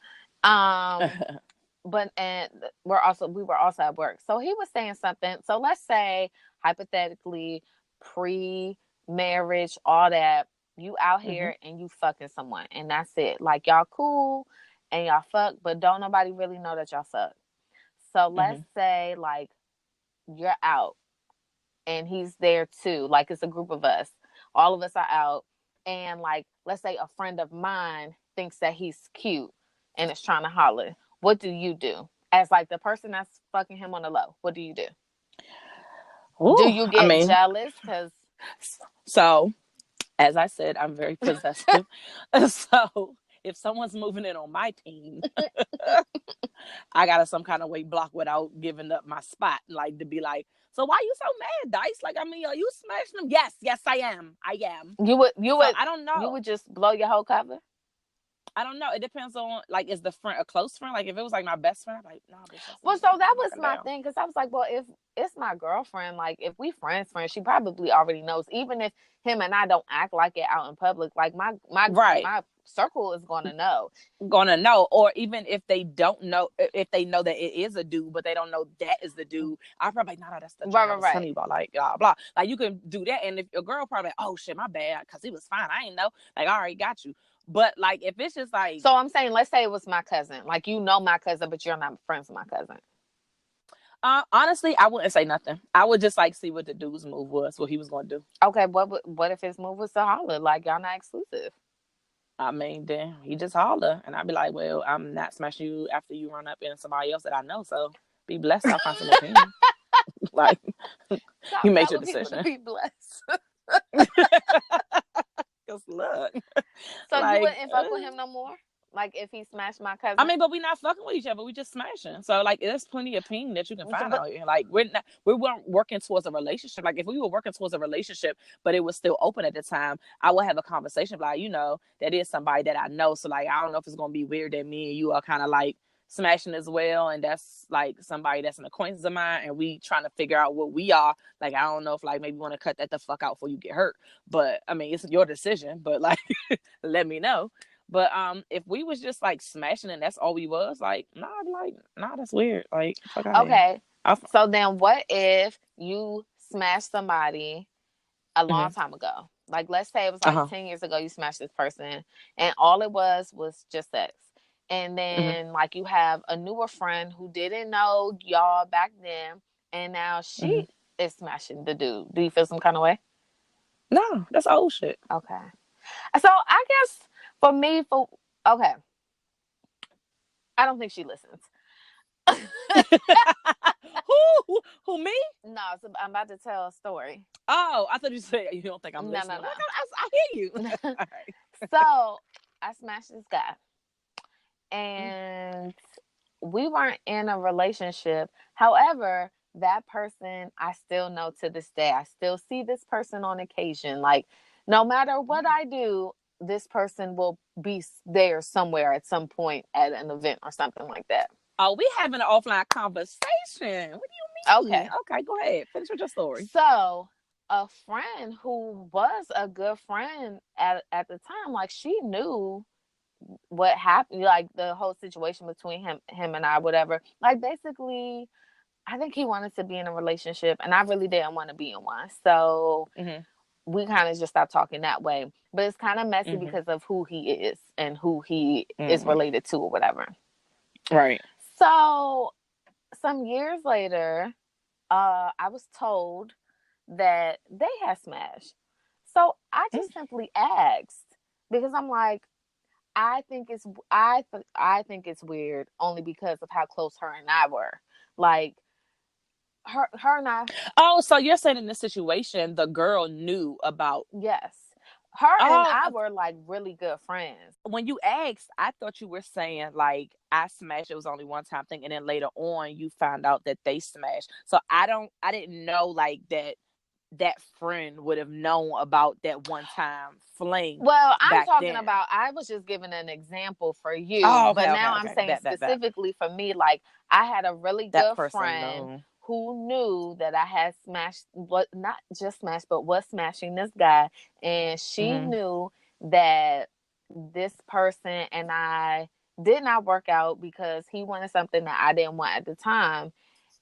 But and we were also at work. So he was saying something. So let's say, hypothetically, pre-marriage, all that, you out here and you fucking someone, and that's it. Like, y'all cool and y'all fuck, but don't nobody really know that y'all fuck. So let's say, like, you're out and he's there too. Like, it's a group of us. All of us are out. And, like, let's say a friend of mine thinks that he's cute and is trying to holler. What do you do? As, like, the person that's fucking him on the low, what do you do? Ooh, do you get jealous? So, as I said, I'm very possessive. So if someone's moving in on my team, I gotta some kind of way block without giving up my spot. Like, to be like, so why you so mad, Dice? Like, I mean, are you smashing them? Yes, I am. You would. I don't know. You would just blow your whole cover. I don't know. It depends on, like, is the friend a close friend? Like, if it was like my best friend, I'm like, nah, bitch, that's Well, not so shit. that I'm was knocking my down. thing, because I was like, well, if it's my girlfriend, like if we friends, she probably already knows. Even if him and I don't act like it out in public, like Right. my circle is gonna know. Gonna know. Or even if they don't know, if they know that it is a dude, but they don't know that is the dude, I'm probably like, nah, that's the joint I was telling Right. you about, like, blah, blah. Like, you can do that. And if your girl probably like, oh, shit, my bad, because he was fine. I ain't know. Like, all right, got you. But, like, if it's just like... So I'm saying, let's say it was my cousin. Like, you know my cousin, but you're not friends with my cousin. Honestly, I wouldn't say nothing. I would just, like, see what the dude's move was, what he was going to do. Okay, what if his move was to holler? Like, y'all not exclusive. I mean, then he just holler, and I'd be like, well, I'm not smashing you after you run up in somebody else that I know, so be blessed. I'll find some opinion. Like, Stop you made your telling people to decision. be blessed. Because look. So Like, you wouldn't fuck with him no more? Like, if he smashed my cousin? I mean, but we not fucking with each other. We just smashing. So, like, there's plenty of ping that you can find But out here. Like, we weren't working towards a relationship. Like, if we were working towards a relationship, but it was still open at the time, I would have a conversation like, that is somebody that I know. So, like, I don't know if it's gonna be weird that me and you are kind of like smashing as well, and that's like somebody that's an acquaintance of mine, and we trying to figure out what we are. Like, I don't know if like maybe you want to cut that the fuck out before you get hurt. But I mean, it's your decision. But like, let me know. But if we was just like smashing and that's all we was, like, nah, I'd be like, nah, that's weird. Like, fuck out of here. okay, so then what if you smashed somebody a long time ago? Like, let's say it was like 10 years ago, you smashed this person, and all it was just sex. And then, like, you have a newer friend who didn't know y'all back then, and now she is smashing the dude. Do you feel some kind of way? No, that's old shit. Okay. So I guess for me, okay, I don't think she listens. Who me? No, so I'm about to tell a story. Oh, I thought you said you don't think I'm listening. No. Like, I hear you. All right. So I smashed this guy, and we weren't in a relationship. However, that person I still know to this day. I still see this person on occasion. Like, no matter what I do, this person will be there somewhere at some point at an event or something like that. Oh, we having an offline conversation. What do you mean? Okay, go ahead. Finish with your story. So, a friend who was a good friend at the time, like, she knew what happened, like the whole situation between him and I, whatever. Like, basically, I think he wanted to be in a relationship, and I really didn't want to be in one. So we kind of just stopped talking that way. But it's kind of messy because of who he is and who he is related to or whatever. Right. So some years later, I was told that they had smashed. So I just simply asked, because I'm like, I think it's weird only because of how close her and I were. Like, her and I. Oh, so you're saying in this situation, the girl knew about? Yes. Her and I were like really good friends. When you asked, I thought you were saying like I smashed. It was only one time thing, and then later on you found out that they smashed. So I didn't know like that friend would have known about that one time fling. Well, I'm talking about, I was just giving an example for you. Oh, okay, but now I'm saying specifically for me, like, I had a really good friend who knew that I had smashed, not just smashed, but was smashing this guy. And she knew that this person and I did not work out because he wanted something that I didn't want at the time.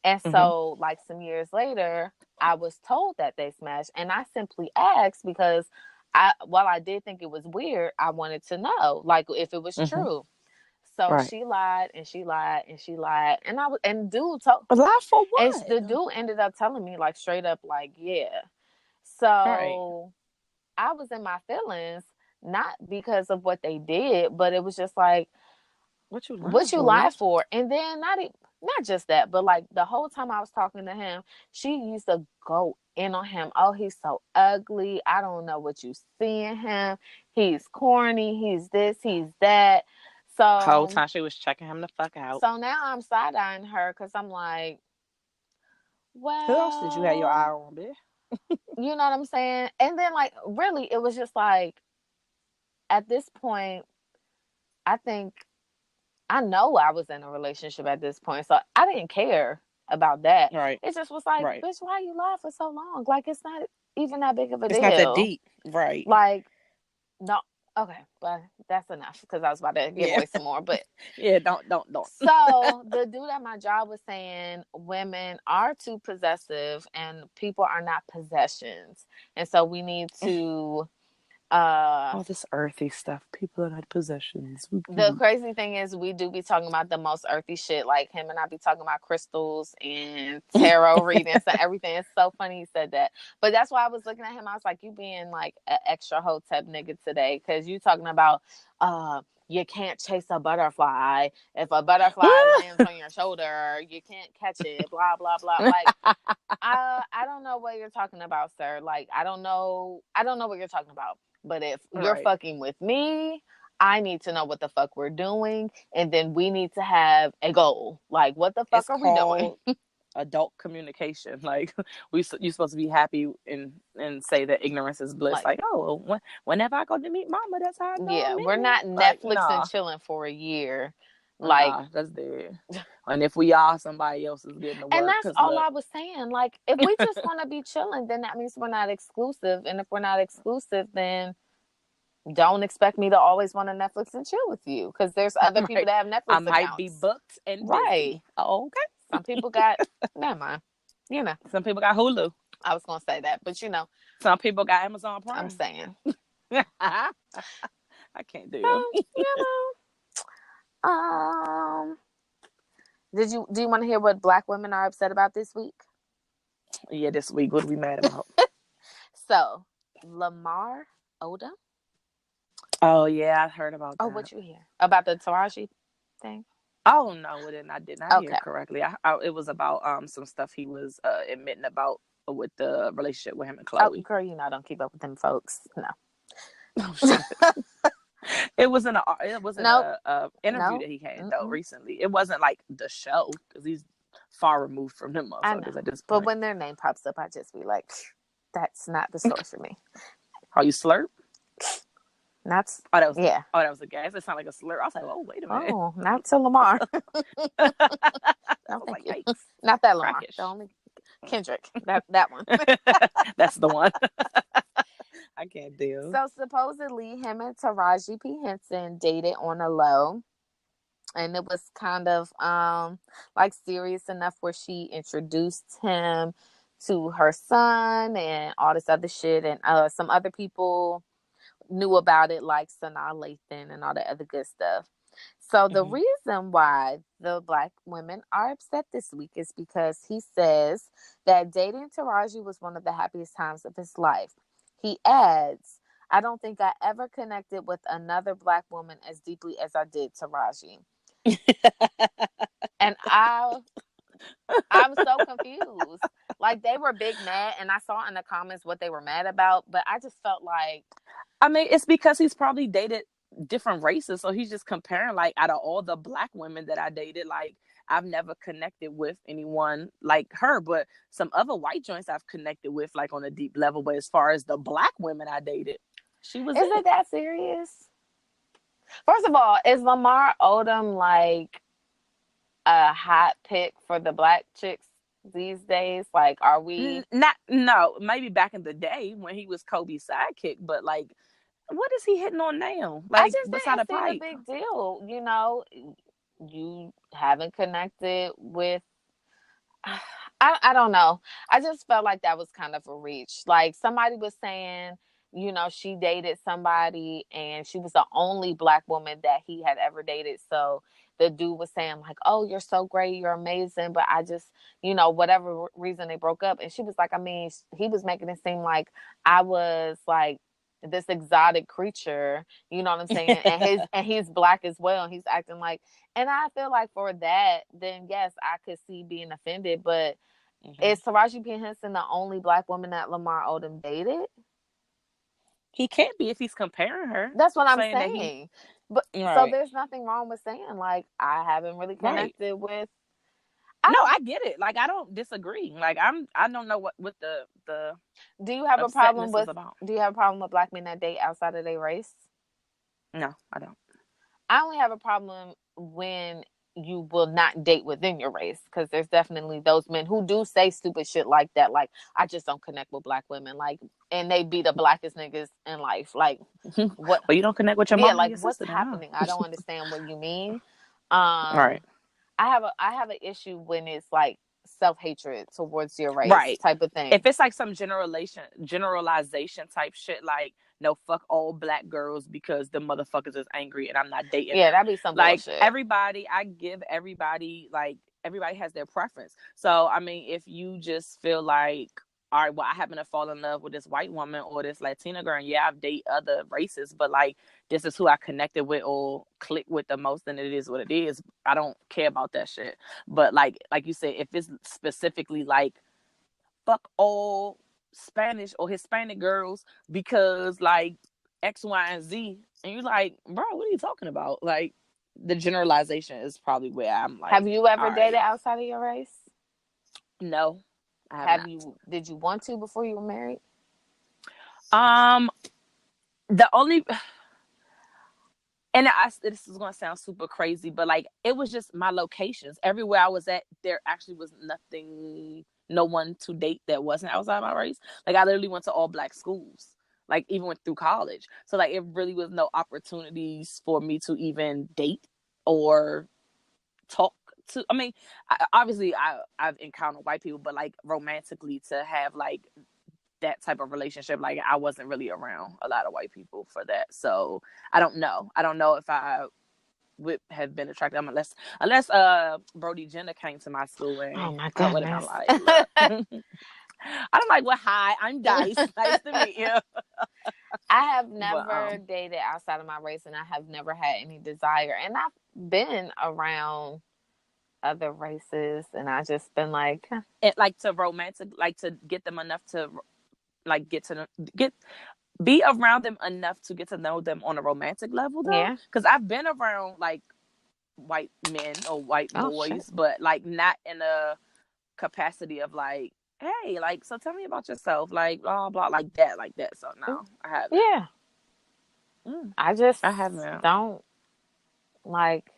And so, like, some years later, I was told that they smashed, and I simply asked because while I did think it was weird, I wanted to know, like, if it was true. So she lied and she lied and she lied, and dude told. Lie for what? And the dude ended up telling me, like, straight up, like, yeah. So I was in my feelings, not because of what they did, but it was just like, what you lied for? And then not just that, but like the whole time I was talking to him, she used to go in on him. Oh, he's so ugly. I don't know what you see in him. He's corny. He's this. He's that. So the whole time she was checking him the fuck out. So now I'm side-eyeing her because I'm like, well, who else did you have your eye on, bitch? You know what I'm saying? And then, like, really, it was just like, at this point, I think I know I was in a relationship at this point, so I didn't care about that. Right. It just was like, Right. bitch, why you lie for so long? Like, it's not even that big of a It's not that deal. deep. Right. Like, no, okay, but that's enough because I was about to give Yeah. away some more. But Yeah. Don't. so the dude at my job was saying women are too possessive and people are not possessions, and so we need to All this earthy stuff. People are not possessions. the crazy thing is we do be talking about the most earthy shit. Like him and I be talking about crystals and tarot readings and everything. It's so funny he said that. But that's why I was looking at him. I was like, you being like an extra hotep nigga today. Cause you talking about you can't chase a butterfly. If a butterfly lands on your shoulder, you can't catch it, blah, blah, blah. Like I don't know what you're talking about, sir. Like I don't know what you're talking about. But if you're fucking with me, I need to know what the fuck we're doing, and then we need to have a goal. Like, what the fuck It's are we doing? called adult communication. Like you're supposed to be happy and say that ignorance is bliss. Like, oh, whenever I go to meet mama, that's how I know I'm in we're not it. Like, Netflix and nah, chilling for a year. Like, that's dead. And if we are, somebody else is getting to work. and that's Cause all look, I was saying. Like, if we just want to be chilling, then that means we're not exclusive. And if we're not exclusive, then don't expect me to always want to Netflix and chill with you because there's other people that have Netflix I accounts. might be booked and busy. Oh, okay. Some people got, never mind. You know. Some people got Hulu. I was going to say that, but you know. Some people got Amazon Prime. I'm saying. I can't do. You know. Do you want to hear what Black women are upset about this week? Yeah, this week. What are we mad about? So, Lamar Odom. Oh yeah, I heard about that. Oh, what you hear about the Taraji thing? Oh no, I did not hear correctly. It was about some stuff he was admitting about with the relationship with him and Chloe. Oh, girl, you know I don't keep up with them folks. No. Oh, it was an interview that he had though recently. It wasn't like the show because he's far removed from them motherfuckers at this point. But when their name pops up, I just be like, that's not the story for me. Are you slurp? That's that was a gas. It sounded like a slur. I was like, oh wait a minute. Oh, not to Lamar. No, thank you. Not that Lamar. The only Kendrick. That one. That's the one. I can't deal. So supposedly him and Taraji P. Henson dated on a low. And it was kind of like serious enough where she introduced him to her son and all this other shit. And some other people knew about it, like Sanaa Lathan and all that other good stuff. So the reason why the Black women are upset this week is because he says that dating Taraji was one of the happiest times of his life. He adds, I don't think I ever connected with another Black woman as deeply as I did Taraji. And I'm so confused. Like, they were big mad, and I saw in the comments what they were mad about, but I just felt like, I mean, it's because he's probably dated different races, so he's just comparing, like, out of all the Black women that I dated, like, I've never connected with anyone like her, but some other white joints I've connected with, like, on a deep level. But as far as the Black women I dated, she was. Is it that serious? First of all, is Lamar Odom like a hot pick for the Black chicks these days? Like, are we no, maybe back in the day when he was Kobe's sidekick, but like, what is he hitting on now? Like, I just didn't see the big deal. You know, you haven't connected with. I don't know. I just felt like that was kind of a reach. Like, somebody was saying, you know, she dated somebody and she was the only Black woman that he had ever dated. So the dude was saying like, oh, you're so great, you're amazing, but I just, you know, whatever reason they broke up. And she was like, I mean, he was making it seem like I was like this exotic creature, you know what I'm saying? And he's Black as well, and he's acting like, and I feel like for that, then yes, I could see being offended. But is Taraji P. Henson the only Black woman that Lamar Odom dated? He can't be if he's comparing her. That's what I'm saying. But right. So there's nothing wrong with saying like I haven't really connected with. No, I get it. Like, I don't disagree. Like, I don't know what the. Do you have a problem with? Do you have a problem with Black men that date outside of their race? No, I don't. I only have a problem when you will not date within your race, because there's definitely those men who do say stupid shit like that, like, I just don't connect with black women, like, and they be the blackest niggas in life, like, what? Well, you don't connect with your Yeah, mom and like, your what's sister, then, huh? happening? I don't understand what you mean. Right. I have an issue when it's like self-hatred towards your race Right. type of thing. If it's like some generalization type shit, like, no, fuck all black girls because the motherfuckers is angry and I'm not dating Yeah, them. that'd be some Like, bullshit. I give everybody, like, everybody has their preference. So, I mean, if you just feel like, all right, well, I happen to fall in love with this white woman or this Latina girl, and yeah, I've dated other races, but like, this is who I connected with or click with the most, and it is what it is. I don't care about that shit. But like you said, if it's specifically like, fuck all Spanish or Hispanic girls because like X, Y, and Z, and you're like, bro, what are you talking about? Like, the generalization is probably where I'm like, Have you ever all dated right, outside of your race? no, I have Have not. you? Did you want to before you were married? Um, the only, and this is gonna sound super crazy, but like, it was just my locations. Everywhere I was at, there actually was nothing, no one to date that wasn't outside my race. Like, I literally went to all black schools, like, even went through college. So like, it really was no opportunities for me to even date or talk to. I mean, obviously I've encountered white people, but like, romantically, to have like that type of relationship, like, I wasn't really around a lot of white people for that. So I don't know if I would have been attracted, unless Brody Jenner came to my school, Oh and my I would have been goodness. like, look. I'm like, well, hi, I'm Dice, nice to meet you. I have But never dated outside of my race, and I have never had any desire. And I've been around other races, and I just been like, it, like, to romantic, like, to get them enough to like get be around them enough to get to know them on a romantic level, though, yeah. because I've been around like white men or white Oh shit. boys, but like, not in a capacity of like, hey, like, so tell me about yourself, like, blah blah, like that. So no, I haven't. Yeah. Mm, I just I haven't. don't like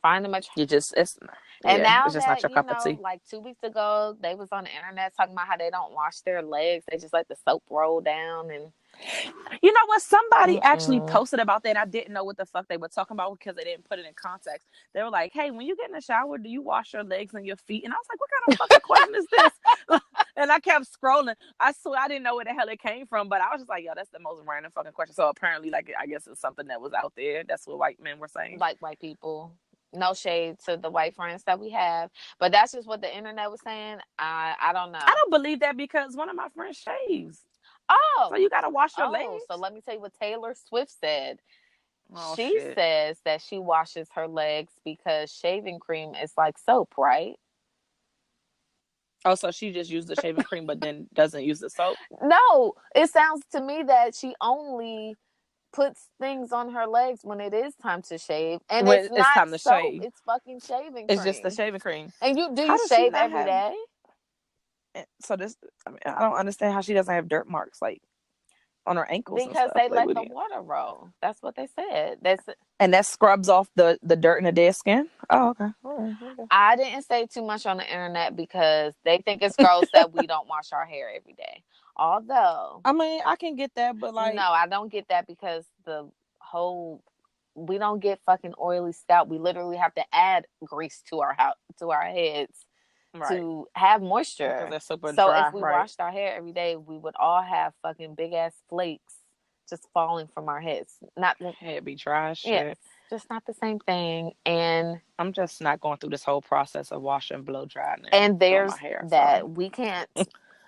find them much. You just it's And Yeah, now it's just not that, your cup of tea. like 2 weeks ago, they was on the internet talking about how they don't wash their legs. They just let the soap roll down and You know what? Somebody actually mm-mm. posted about that. And I didn't know what the fuck they were talking about because they didn't put it in context. They were like, "Hey, when you get in the shower, do you wash your legs and your feet?" And I was like, "What kind of fucking question is this?" And I kept scrolling. I swear I didn't know where the hell it came from, but I was just like, "Yo, that's the most random fucking question." So apparently, like, I guess it's something that was out there. That's what white men were saying. Like white people. No shade to the white friends that we have, but that's just what the internet was saying. I don't I know. don't believe that because one of my friends shaves, so Oh, you gotta wash your so legs. let me tell you what Taylor Swift said. Oh She shit. says that she washes her legs because shaving cream is like soap, right? Oh, so she just used the shaving cream, but then doesn't use the soap. No, it sounds to me that she only puts things on her legs when it is time to shave, and it's When it's not time to soap, shave, it's fucking shaving it's just the cream. shaving cream. And you do How you does she shave not every have? day? So this, I mean, I don't understand how she doesn't have dirt marks like on her ankles and Because stuff. they Like, let what the do you? water roll. That's what they said. That's And that scrubs off the dirt and the dead skin. Oh, okay. All right. Okay. I didn't say too much on the internet because they think it's gross that we don't wash our hair every day. Although, I mean, I can get that, but no, like, I don't get that because the whole we don't get fucking oily scalp. We literally have to add grease to our heads right, to have because moisture. they're super So if dry, we right? washed our hair every day, we would all have fucking big ass flakes just falling from our heads. Not the Head be dry as Yes, shit. just not the same thing. I'm just not going through this whole process of washing, blow drying, and And doing my there's hair. So that we can't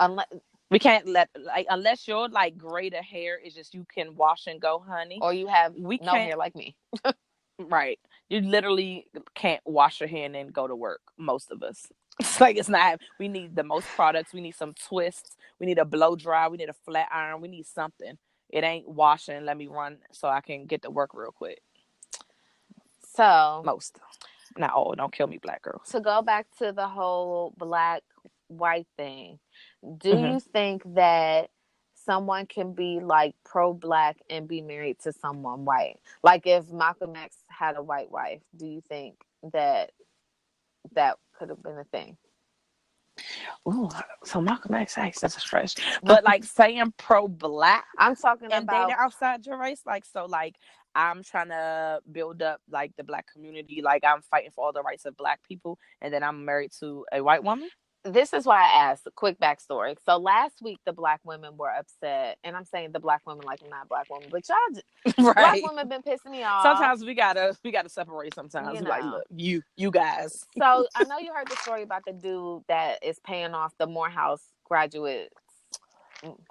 unless we can't let, like, unless your like grade of hair is just you can wash and go, honey. or you have We no can't. hair like me. Right. You literally can't wash your hair and then go to work. Most of us. It's like, it's not. We need the most products. We need some twists. We need a blow dry. We need a flat iron. We need something. It ain't washing. Let me run so I can get to work real quick. So Most. Not all. Don't kill me, black girls. to go back to the whole black white thing, do Hmm. you think that someone can be like pro-black and be married to someone white? Like if Malcolm X had a white wife, do you think that that could have been a thing? Ooh, so Malcolm X, that's a stretch. But like saying pro-black I'm talking and dating about outside your race, like so, like I'm trying to build up like the black community, like I'm fighting for all the rights of black people, and then I'm married to a white woman. this is why I asked. A quick backstory. So last week, the black women were upset, and I'm saying the black women like I'm not black women, but black Right. women been pissing me off. Sometimes we gotta separate. Sometimes You we like, know. look, you guys. So I know you heard the story about the dude that is paying off the Morehouse graduates,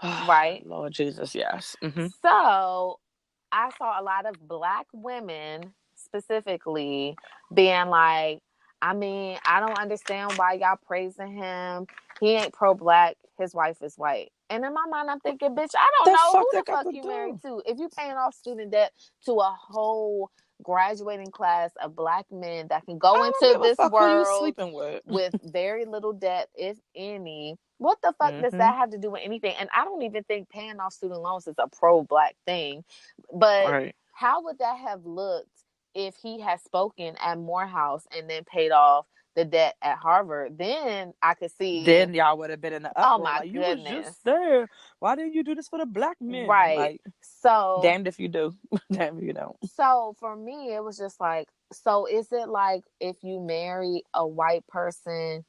right? Lord Jesus, yes. Mm-hmm. So I saw a lot of black women specifically being like, I mean, I don't understand why y'all praising him. He ain't pro-black. His wife is white. And in my mind, I'm thinking, bitch, I don't know who the fuck you married to. If you paying off student debt to a whole graduating class of black men that can go into this world with very little debt, if any, what the fuck does that have to do with anything? And I don't even think paying off student loans is a pro-black thing. But how would that have looked if he had spoken at Morehouse and then paid off the debt at Harvard? Then I could see. Then y'all would have been in the uproar. Oh my like, goodness. You was just there. Why didn't you do this for the black men? Right. Like, so damned if you do. Damned if you don't. So for me, it was just like, so is it like if you marry a white person,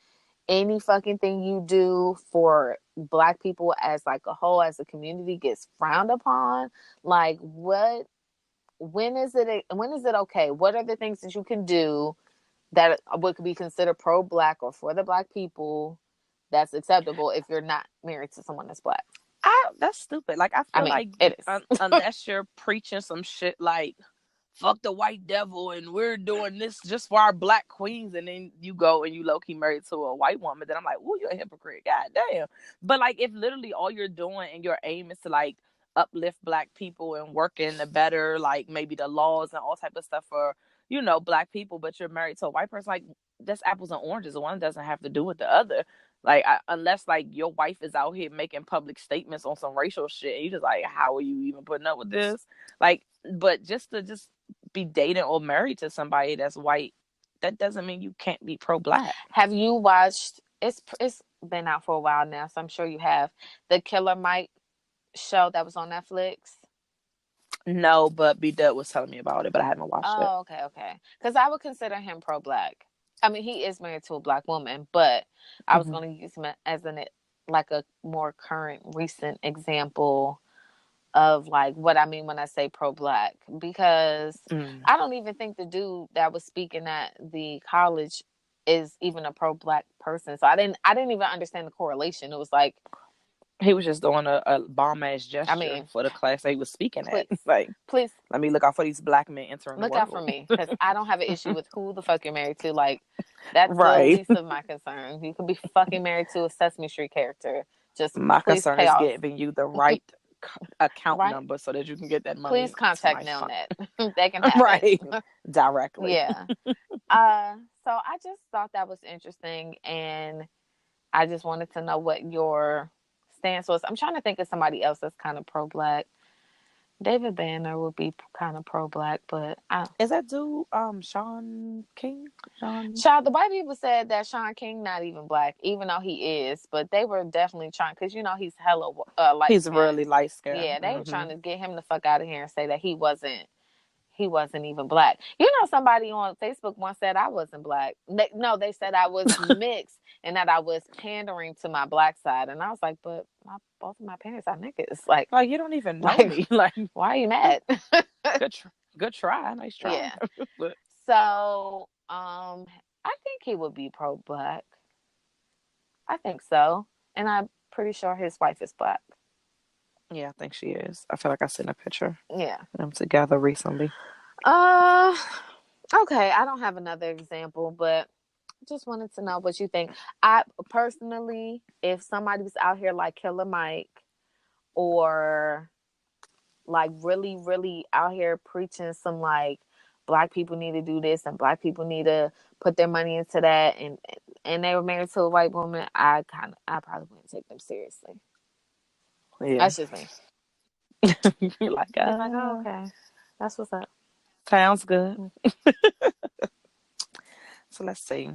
any fucking thing you do for black people as like a whole, as a community, gets frowned upon? Like when is it okay? What are the things that you can do that would be considered pro-black or for the black people that's acceptable if you're not married to someone that's black? That's stupid. Like I feel like it is. Unless you're preaching some shit like fuck the white devil and we're doing this just for our black queens, and then you go and you low-key married to a white woman, then I'm like, ooh, you're a hypocrite. God damn. But like if literally all you're doing and your aim is to like uplift black people and work in the better, like maybe the laws and all type of stuff for, black people, but you're married to a white person, like that's apples and oranges. One doesn't have to do with the other. Like unless like your wife is out here making public statements on some racial shit, and you just like, how are you even putting up with this? Like, but just to be dating or married to somebody that's white, that doesn't mean you can't be pro-black. Have you watched? It's been out for a while now, so I'm sure you have, the Killer Mike show that was on Netflix. No, but B Dub was telling me about it, but I haven't watched it. Oh, okay. Because I would consider him pro-black. I mean, he is married to a black woman, but I was going to use him as like a more current, recent example of like what I mean when I say pro-black, because I don't even think the dude that was speaking at the college is even a pro-black person. So I didn't even understand the correlation. It was like he was just doing a bomb ass gesture for the class that he was speaking at. Like, please let me look out for these black men entering the world. Look out for me, because I don't have an issue with who the fuck you're married to. Like, that's the least of my concern. You could be fucking married to a Sesame Street character. Just my concern is giving you the right account number so that you can get that money. Please contact Nelnet. They can have it directly. Yeah. So I just thought that was interesting, and I just wanted to know what your stance was. I'm trying to think of somebody else that's kind of pro-black. David Banner would be kind of pro-black, but is that dude Sean King? The white people said that Sean King not even black, even though he is. But they were definitely trying, because he's hella light. He's really light skinned. Yeah, they were trying to get him the fuck out of here and say that he wasn't even black. Somebody on Facebook once said I wasn't black. They said I was mixed and that I was pandering to my black side. And I was like, but both of my parents are niggas. Like you don't even know me. Like, why are you mad? Good try. Nice try. Yeah. So, I think he would be pro-black. I think so. And I'm pretty sure his wife is black. Yeah, I think she is. I feel like I seen a picture. Yeah. Them together recently. Okay. I don't have another example, but just wanted to know what you think. I personally, if somebody was out here like Killer Mike, or like really, really out here preaching some like black people need to do this and black people need to put their money into that, and they were married to a white woman, I probably wouldn't take them seriously. Yeah. That's just me. You're like, He's like, oh, okay. That's what's up. Sounds good. So let's see.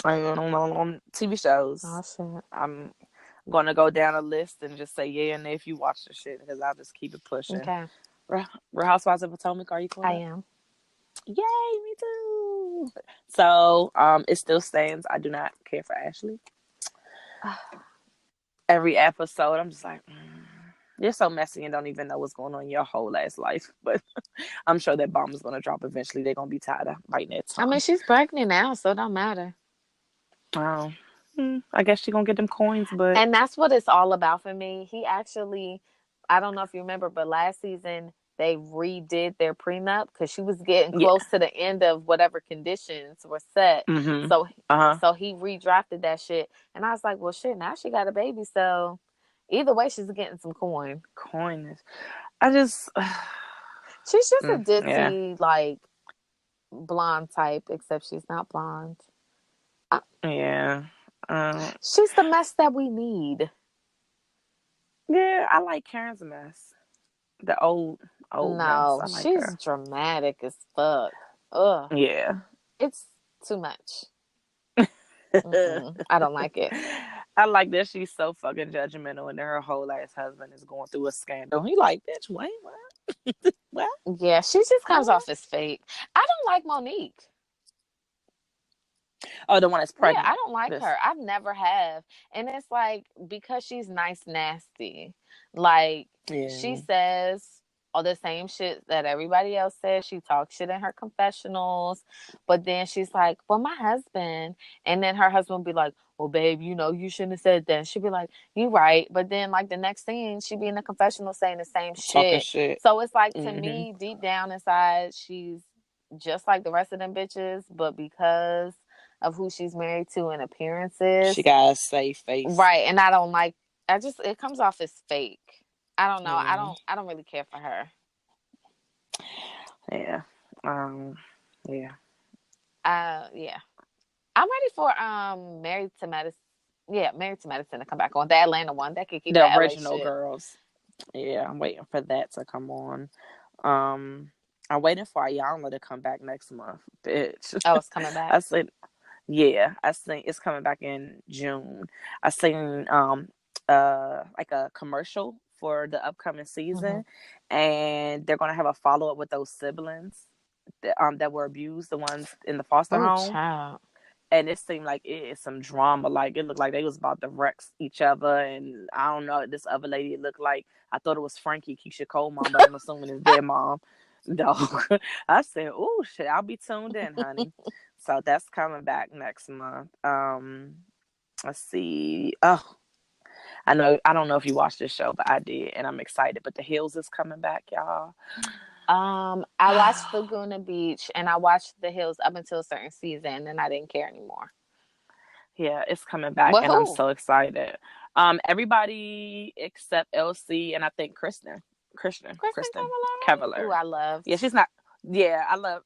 On TV shows, Oh, shit. I'm going to go down a list and just say yeah and if you watch the shit because I'll just keep it pushing. Okay. Real Housewives of Potomac, are you caught I up? am. Yay, me too. So, it still stands. I do not care for Ashley. Every episode, I'm just like, you're so messy and don't even know what's going on in your whole ass life. But I'm sure that bomb is going to drop eventually. They're going to be tired of biting their I mean, tongue. she's pregnant now, so it don't matter. Oh, I guess she's going to get them coins, but. And that's what it's all about for me. He actually, I don't know if you remember, but last season they redid their prenup because she was getting Yeah. close to the end of whatever conditions were set. Mm-hmm. So, Uh-huh. so he redrafted that shit, and I was like, well, shit. Now she got a baby, so either way, she's getting some coin. Coin. I just. She's just a Yeah. ditzy, like blonde type, except she's not blonde. Yeah. She's the mess that we need. Yeah, I like Karen's mess. The old mess. No, I like she's her. dramatic as fuck. Ugh. Yeah. It's too much. I don't like it. I like that she's so fucking judgmental and her whole ass husband is going through a scandal. He like, bitch, wait, what? What? Yeah, she just comes off as fake. I don't like Monique. Oh, the one that's pregnant. Yeah, I don't like her. I've never have. And it's like because she's nice nasty. Like she says all the same shit that everybody else says. She talks shit in her confessionals. But then she's like, well, my husband. And then her husband will be like, well, babe, you shouldn't have said that. And she'd be like, you right. But then like the next thing she'd be in the confessional saying the same Talking shit. shit. So it's like to me, deep down inside, she's just like the rest of them bitches, but because of who she's married to and appearances. She got a safe face. Right. And I don't like it comes off as fake. I don't know. I don't really care for her. Yeah. Yeah. Yeah. I'm ready for Married to Medicine. Yeah, Married to Medicine to come back on. The Atlanta one. That could keep the that original LA shit. girls. Yeah, I'm waiting for that to come on. I'm waiting for Ayanna to come back next month, bitch. Oh, it's coming back. I said, yeah, I think it's coming back in June. I seen like a commercial for the upcoming season, and they're gonna have a follow up with those siblings that were abused, the ones in the foster home. Child. And it seemed like it is some drama. Like it looked like they was about to wreck each other. And I don't know, this other lady, it looked like I thought it was Frankie, Keisha Cole mom, but I'm assuming it's their mom. Dog. I said, oh shit, I'll be tuned in, honey. So that's coming back next month. Let's see. Oh, I don't know if you watched this show, but I did, and I'm excited. But The Hills is coming back, y'all. I watched Laguna Beach and I watched The Hills up until a certain season, and I didn't care anymore. Yeah, it's coming back, Well, and I'm so excited. Everybody except LC and I think Kristen Cavallari. Who I loved. Yeah, she's not. Yeah, I love.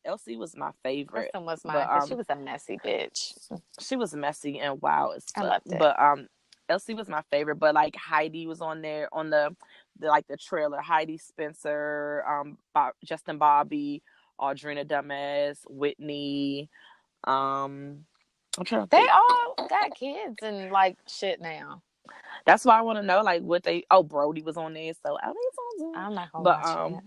LC was my favorite. Kristen was mine because she was a messy bitch. She was messy and wild as fuck. I loved it. But LC was my favorite. But like Heidi was on there on the like the trailer. Heidi Spencer, Justin Bobby, Audrina Dumbass, Whitney. They all got kids and like shit now. That's why I want to know like what they. Oh, Brody was on there, so I'm not gonna watch it.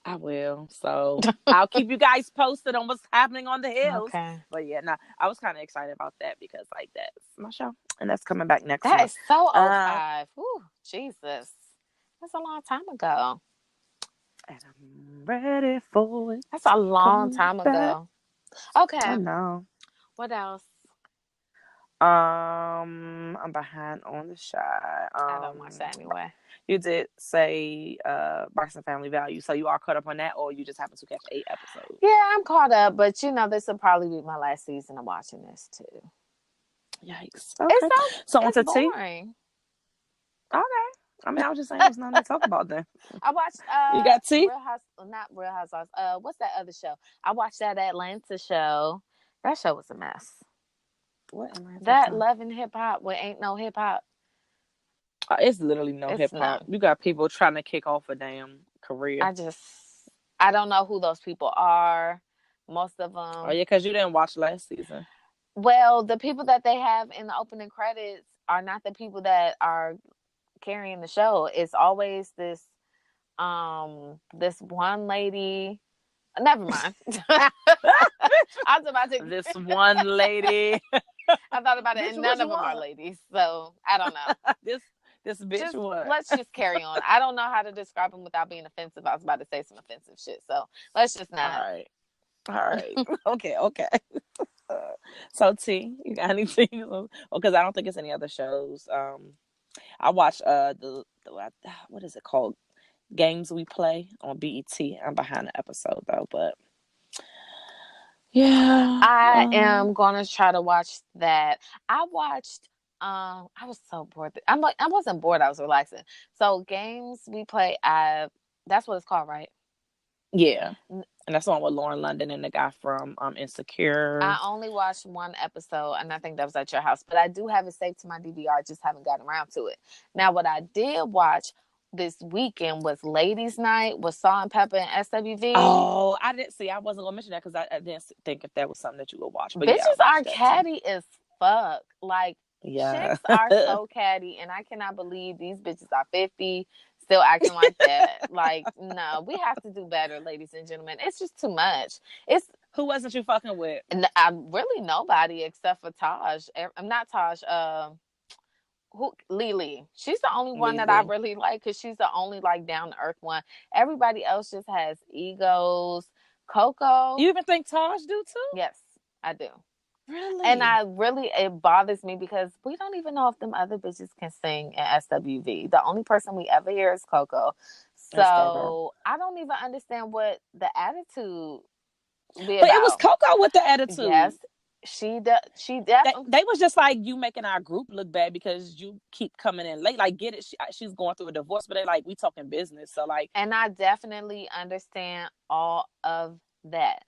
I will. So I'll keep you guys posted on what's happening on The Hills. Okay. But yeah, I was kind of excited about that because like that's my show, and that's coming back next month. That is so 05. Ooh, Jesus, that's a long time ago. And I'm ready for it. That's a long time ago. Okay. I know. What else? I'm behind on the shot. I don't watch that anyway. You did say Boxing Family Value, so you are caught up on that, or you just happen to catch 8 episodes? Yeah, I'm caught up, but this will probably be my last season of watching this too. Yikes! Okay. It's boring. Okay. I mean, I was just saying there's nothing to talk about then. I watched. You got tea? Not Real Housewives. What's that other show? I watched that Atlanta show. That show was a mess. What Atlanta? That Love and Hip Hop with Ain't No Hip Hop. It's literally no It's hip hop. none. You got people trying to kick off a damn career. I don't know who those people are. Most of Oh them. yeah, because you didn't watch last season. Well, the people that they have in the opening credits are not the people that are carrying the show. It's always this one lady. Never mind. I was about to. This one lady. I thought about it, Bitch, and what none you of them are want? ladies. So I don't know. This bitch Just what? let's just carry on. I don't know how to describe them without being offensive. I was about to say some offensive shit, so let's just All not. right. All right. Okay. Okay. So T, you got anything? Because I don't think it's any other shows. I watched the what is it called? Games We Play on BET. I'm behind the episode though, but yeah. I am gonna try to watch that. I watched. I was so bored. I'm like, I wasn't bored. I was relaxing. So games we play. That's what it's called, right? Yeah. And that's the one with Lauren London and the guy from Insecure. I only watched one episode, and I think that was at your house. But I do have it saved to my DVR. Just haven't gotten around to it. Now, what I did watch this weekend was Ladies' Night with Salt and Pepper and SWV. Oh, I didn't see. I wasn't gonna mention that because I didn't think if that was something that you would watch. But yeah, I Bitches are watched that too. catty as fuck. Like, Yeah. chicks are so catty, and I cannot believe these bitches are 50 still acting like that. Like, no, we have to do better, ladies and gentlemen. It's just too much. It's Who wasn't you fucking with? I'm really nobody except for Taj. I'm not Taj. Who Lily? She's the only one that I Lily. really like because she's the only like down to earth one. Everybody else just has egos. Coco. You even think Taj do too? Yes, I do. And Really? it bothers me because we don't even know if them other bitches can sing in SWV. The only person we ever hear is Coco. That's Coco. So I don't even understand what the attitude be But it was about. Coco with the attitude. Yes, she definitely. They was just like, you making our group look bad because you keep coming in late. Like, get it? She's going through a divorce, but they like, we talking business. So like, And I definitely understand all of that.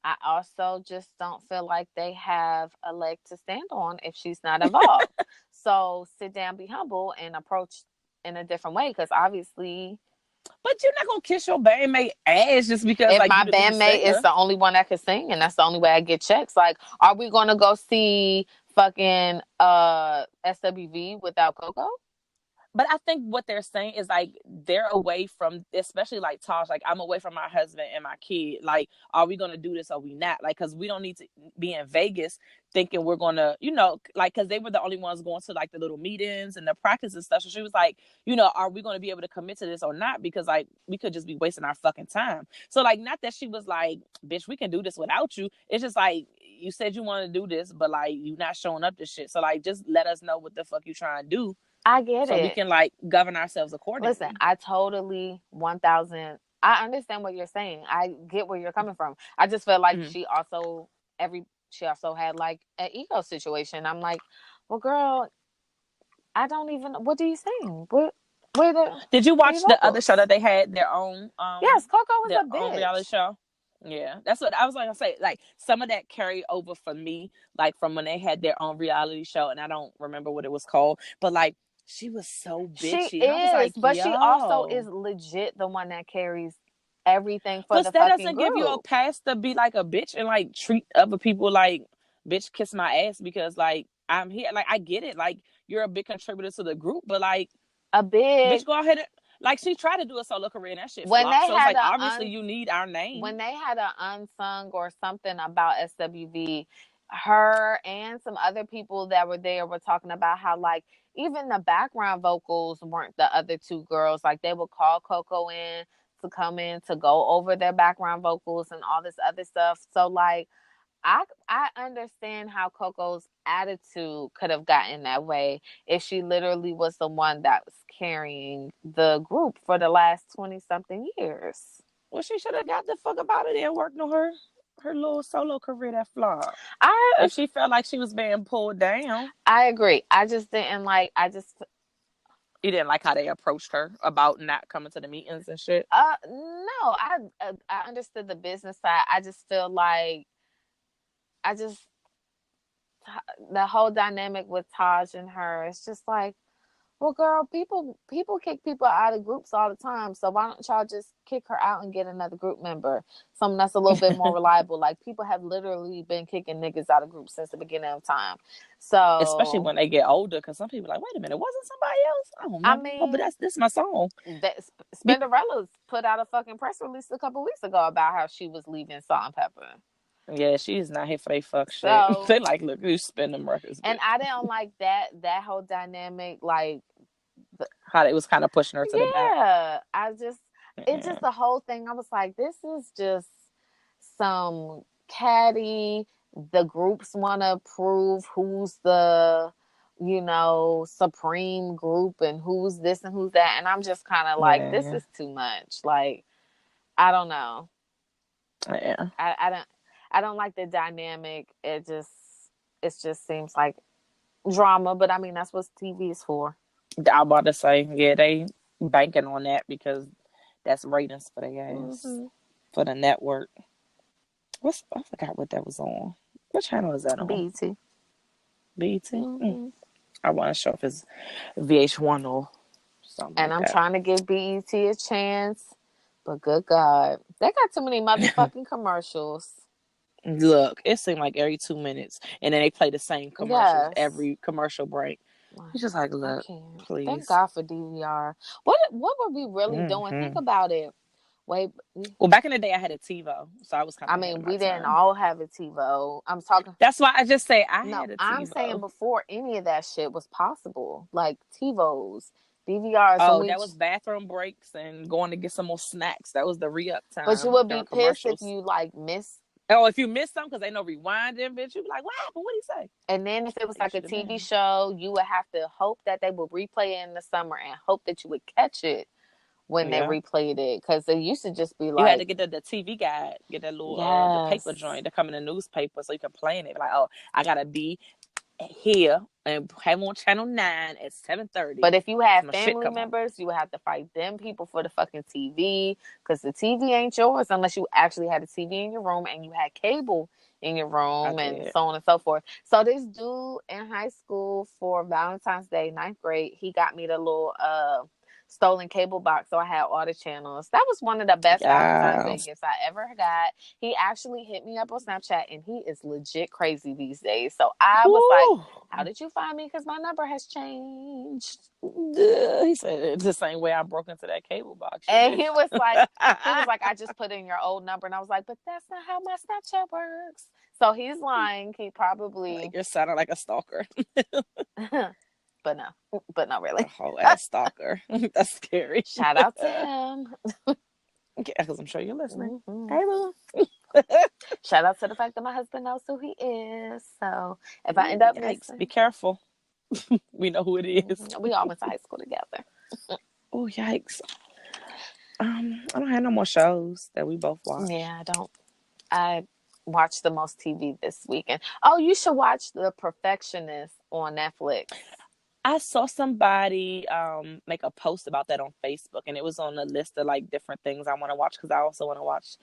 I also just don't feel like they have a leg to stand on if she's not involved. So sit down, be humble, and approach in a different way because obviously. but you're not gonna kiss your bandmate ass just because If like my you the lead bandmate is singer. the only one that can sing and that's the only way I get checks, like, are we gonna go see fucking SWV without Coco? But I think what they're saying is like they're away from, especially like Tosh, like I'm away from my husband and my kid. Like, are we gonna do this or we not? Like, because we don't need to be in Vegas thinking we're gonna, like, because they were the only ones going to like the little meetings and the practice and stuff. So she was like, are we gonna be able to commit to this or not? Because like we could just be wasting our fucking time. So like, not that she was like, bitch, we can do this without you. It's just like you said you want to do this, but like you not showing up to shit. So like, just let us know what the fuck you trying to do I get so we it. can like govern ourselves accordingly. Listen, I totally 1000. I understand what you're saying. I get where you're coming from. I just feel like she also had like an ego situation. I'm like, well, girl, I don't even. What do you sing? Did you watch the other vocals? show that they had Yes, Coco was their a own reality bitch. show? Yeah, that's what I was gonna say. Like some of that carried over for me, like from when they had their own reality show, and I don't remember what it was called, but like she was so She bitchy, and I was is, like, but she also yo. is legit the one that carries everything for But the that fucking doesn't give you a group. pass to be like a bitch and like treat other people like, bitch, kiss my ass because like I'm here. Like I get it, like you're a big contributor to the group, but like, A big bitch, go ahead and like she tried to do a solo career and that shit when flopped. they So it's had like obviously you need our when name. they had an unsung or something about SWV, her and some other people that were there were talking about how like even the background vocals weren't the other two girls. Like they would call Coco in to come in to go over their background vocals and all this other stuff. So like I understand how Coco's attitude could have gotten that way if she literally was the one that was carrying the group for the last 20 something years. Well, she should have got the fuck about it and worked on her little solo career that flopped. I If she felt like she was being pulled down. I agree. I just didn't like. I just You didn't like how they approached her about not coming to the meetings and shit. no. I understood the business side. I just feel like I just the whole dynamic with Taj and her. It's just like, Well, girl, people kick people out of groups all the time. So why don't y'all just kick her out and get another group member, someone that's a little bit more reliable? Like, people have literally been kicking niggas out of groups since the beginning of time. So especially when they get older, because some people are like, wait a minute, wasn't somebody else? I don't I know, but mean, this my song. Spinderella's put out a fucking press release a couple weeks ago about how she was leaving Salt and Pepper. Yeah, she's not here for they fuck shit. So They like, look, you spin them records, and bitch. I didn't like that whole dynamic. Like, How they was kind of pushing her to the back. yeah, it's Yeah. just the whole thing. I was like, this is just some catty. The groups want to prove who's the, supreme group and who's this and who's that. And I'm just kind of like, this Yeah. is too much. Like, I don't know. Yeah. I don't like the dynamic. It just seems like drama, but I mean, that's what TV is for. I'm about to say, yeah, they banking on that because that's ratings for their ass. For the network. I forgot what that was on. What channel is that on? BET. BET? I wasn't sure if it's VH1 or something And like I'm that. trying to give BET a chance, but good God, they got too many motherfucking commercials. Look, it seemed like every 2 minutes, and then they play the same commercials Yes. every commercial break. It's just like, I look, can't. Thank please. God for DVR. What were we really doing? Think about it. Wait. Well, back in the day, I had a TiVo, so I was kind I of ahead of mean, my we didn't time. all have a TiVo. I'm talking. That's why I just say I No, had a I'm saying TiVo. before any of that shit was possible, like TiVos, DVRs, and Oh, we. that was bathroom breaks and going to get some more snacks. That was the re-up But you time would be during pissed if commercials. you like missed. Oh, if you missed something because they no rewinding, bitch, you be like, what happened? What did he say? And then if it was You like a should have TV been. show, you would have to hope that they would replay it in the summer and hope that you would catch it when they Yeah. replayed it. Because it used to just be You had to like, get the TV guide, get that little the paper yes. joint that come in the newspaper so you can play in it. Like, oh, I gotta be here and have on channel 9 at 7:30. But if you Cause had my shit family come on. members, you would have to fight them people for the fucking TV because the TV ain't yours unless you actually had a TV in your room and you had cable in your I room and did. so on and so forth. So this dude in high school for Valentine's Day, 9th grade, he got me the little stolen cable box, so I had all the channels. That was one of the best Valentine's Day Yes. gifts I ever got. He actually hit me up on Snapchat, and he is legit crazy these days. So I was like, Woo. "How did you find me? Because my number has changed." He said it's the same way I broke into that cable box. You And did. he was like, I just put in your old number, and I was like, but that's not how my Snapchat works. So he's lying. He probably, Like you're sounding like a stalker. but not really. A whole ass stalker. That's scary. Shout out to him. Yeah, because I'm sure you're listening. Mm-hmm. Hey, boo. Shout out to the fact that my husband knows who he is. So if I end up Yikes. missing, Be careful. We know who it is. we all went to high school together. Oh, yikes. I don't have no more shows that we both watch. Yeah, I don't. I watched the most TV this weekend. Oh, you should watch The Perfectionist on Netflix. I saw somebody make a post about that on Facebook, and it was on a list of like different things I want to watch because I also want to watch.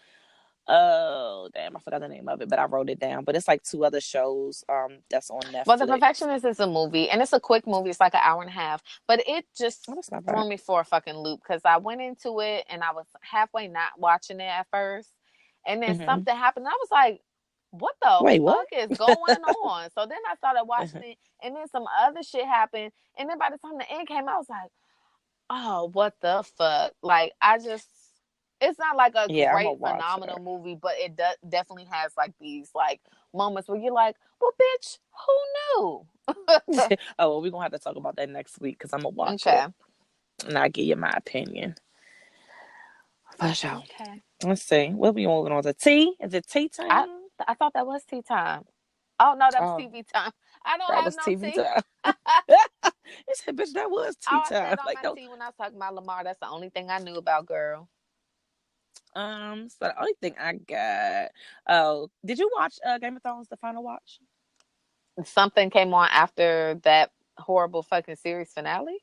Oh damn, I forgot the name of it, but I wrote it down. But it's like 2 other shows that's on Netflix. Well, The Perfectionist is a movie, and it's a quick movie. It's like an hour and a half, but it just threw me for a fucking loop because I went into it and I was halfway not watching it at first, and then something happened. And I was like, what the Wait, fuck what? is going on? So then I started watching it, and then some other shit happened. And then by the time the end came, I was like, oh, what the fuck? Like, it's not like a great, phenomenal movie, but it definitely has like these like moments where you're like, well, bitch, who knew? Oh, well, we're going to have to talk about that next week because I'm going to watch it. And I'll give you my opinion. For sure. Okay. Let's see. What are we moving on to? Tea? Is it tea time? I thought that was tea time. Oh, no, that was TV time. I don't have no TV tea. time. You said, bitch, that was tea time. I said on my tea when I was talking about Lamar. That's the only thing I knew about, girl. So the only thing I got. Oh, did you watch Game of Thrones: The Final Watch? Something came on after that horrible fucking series finale.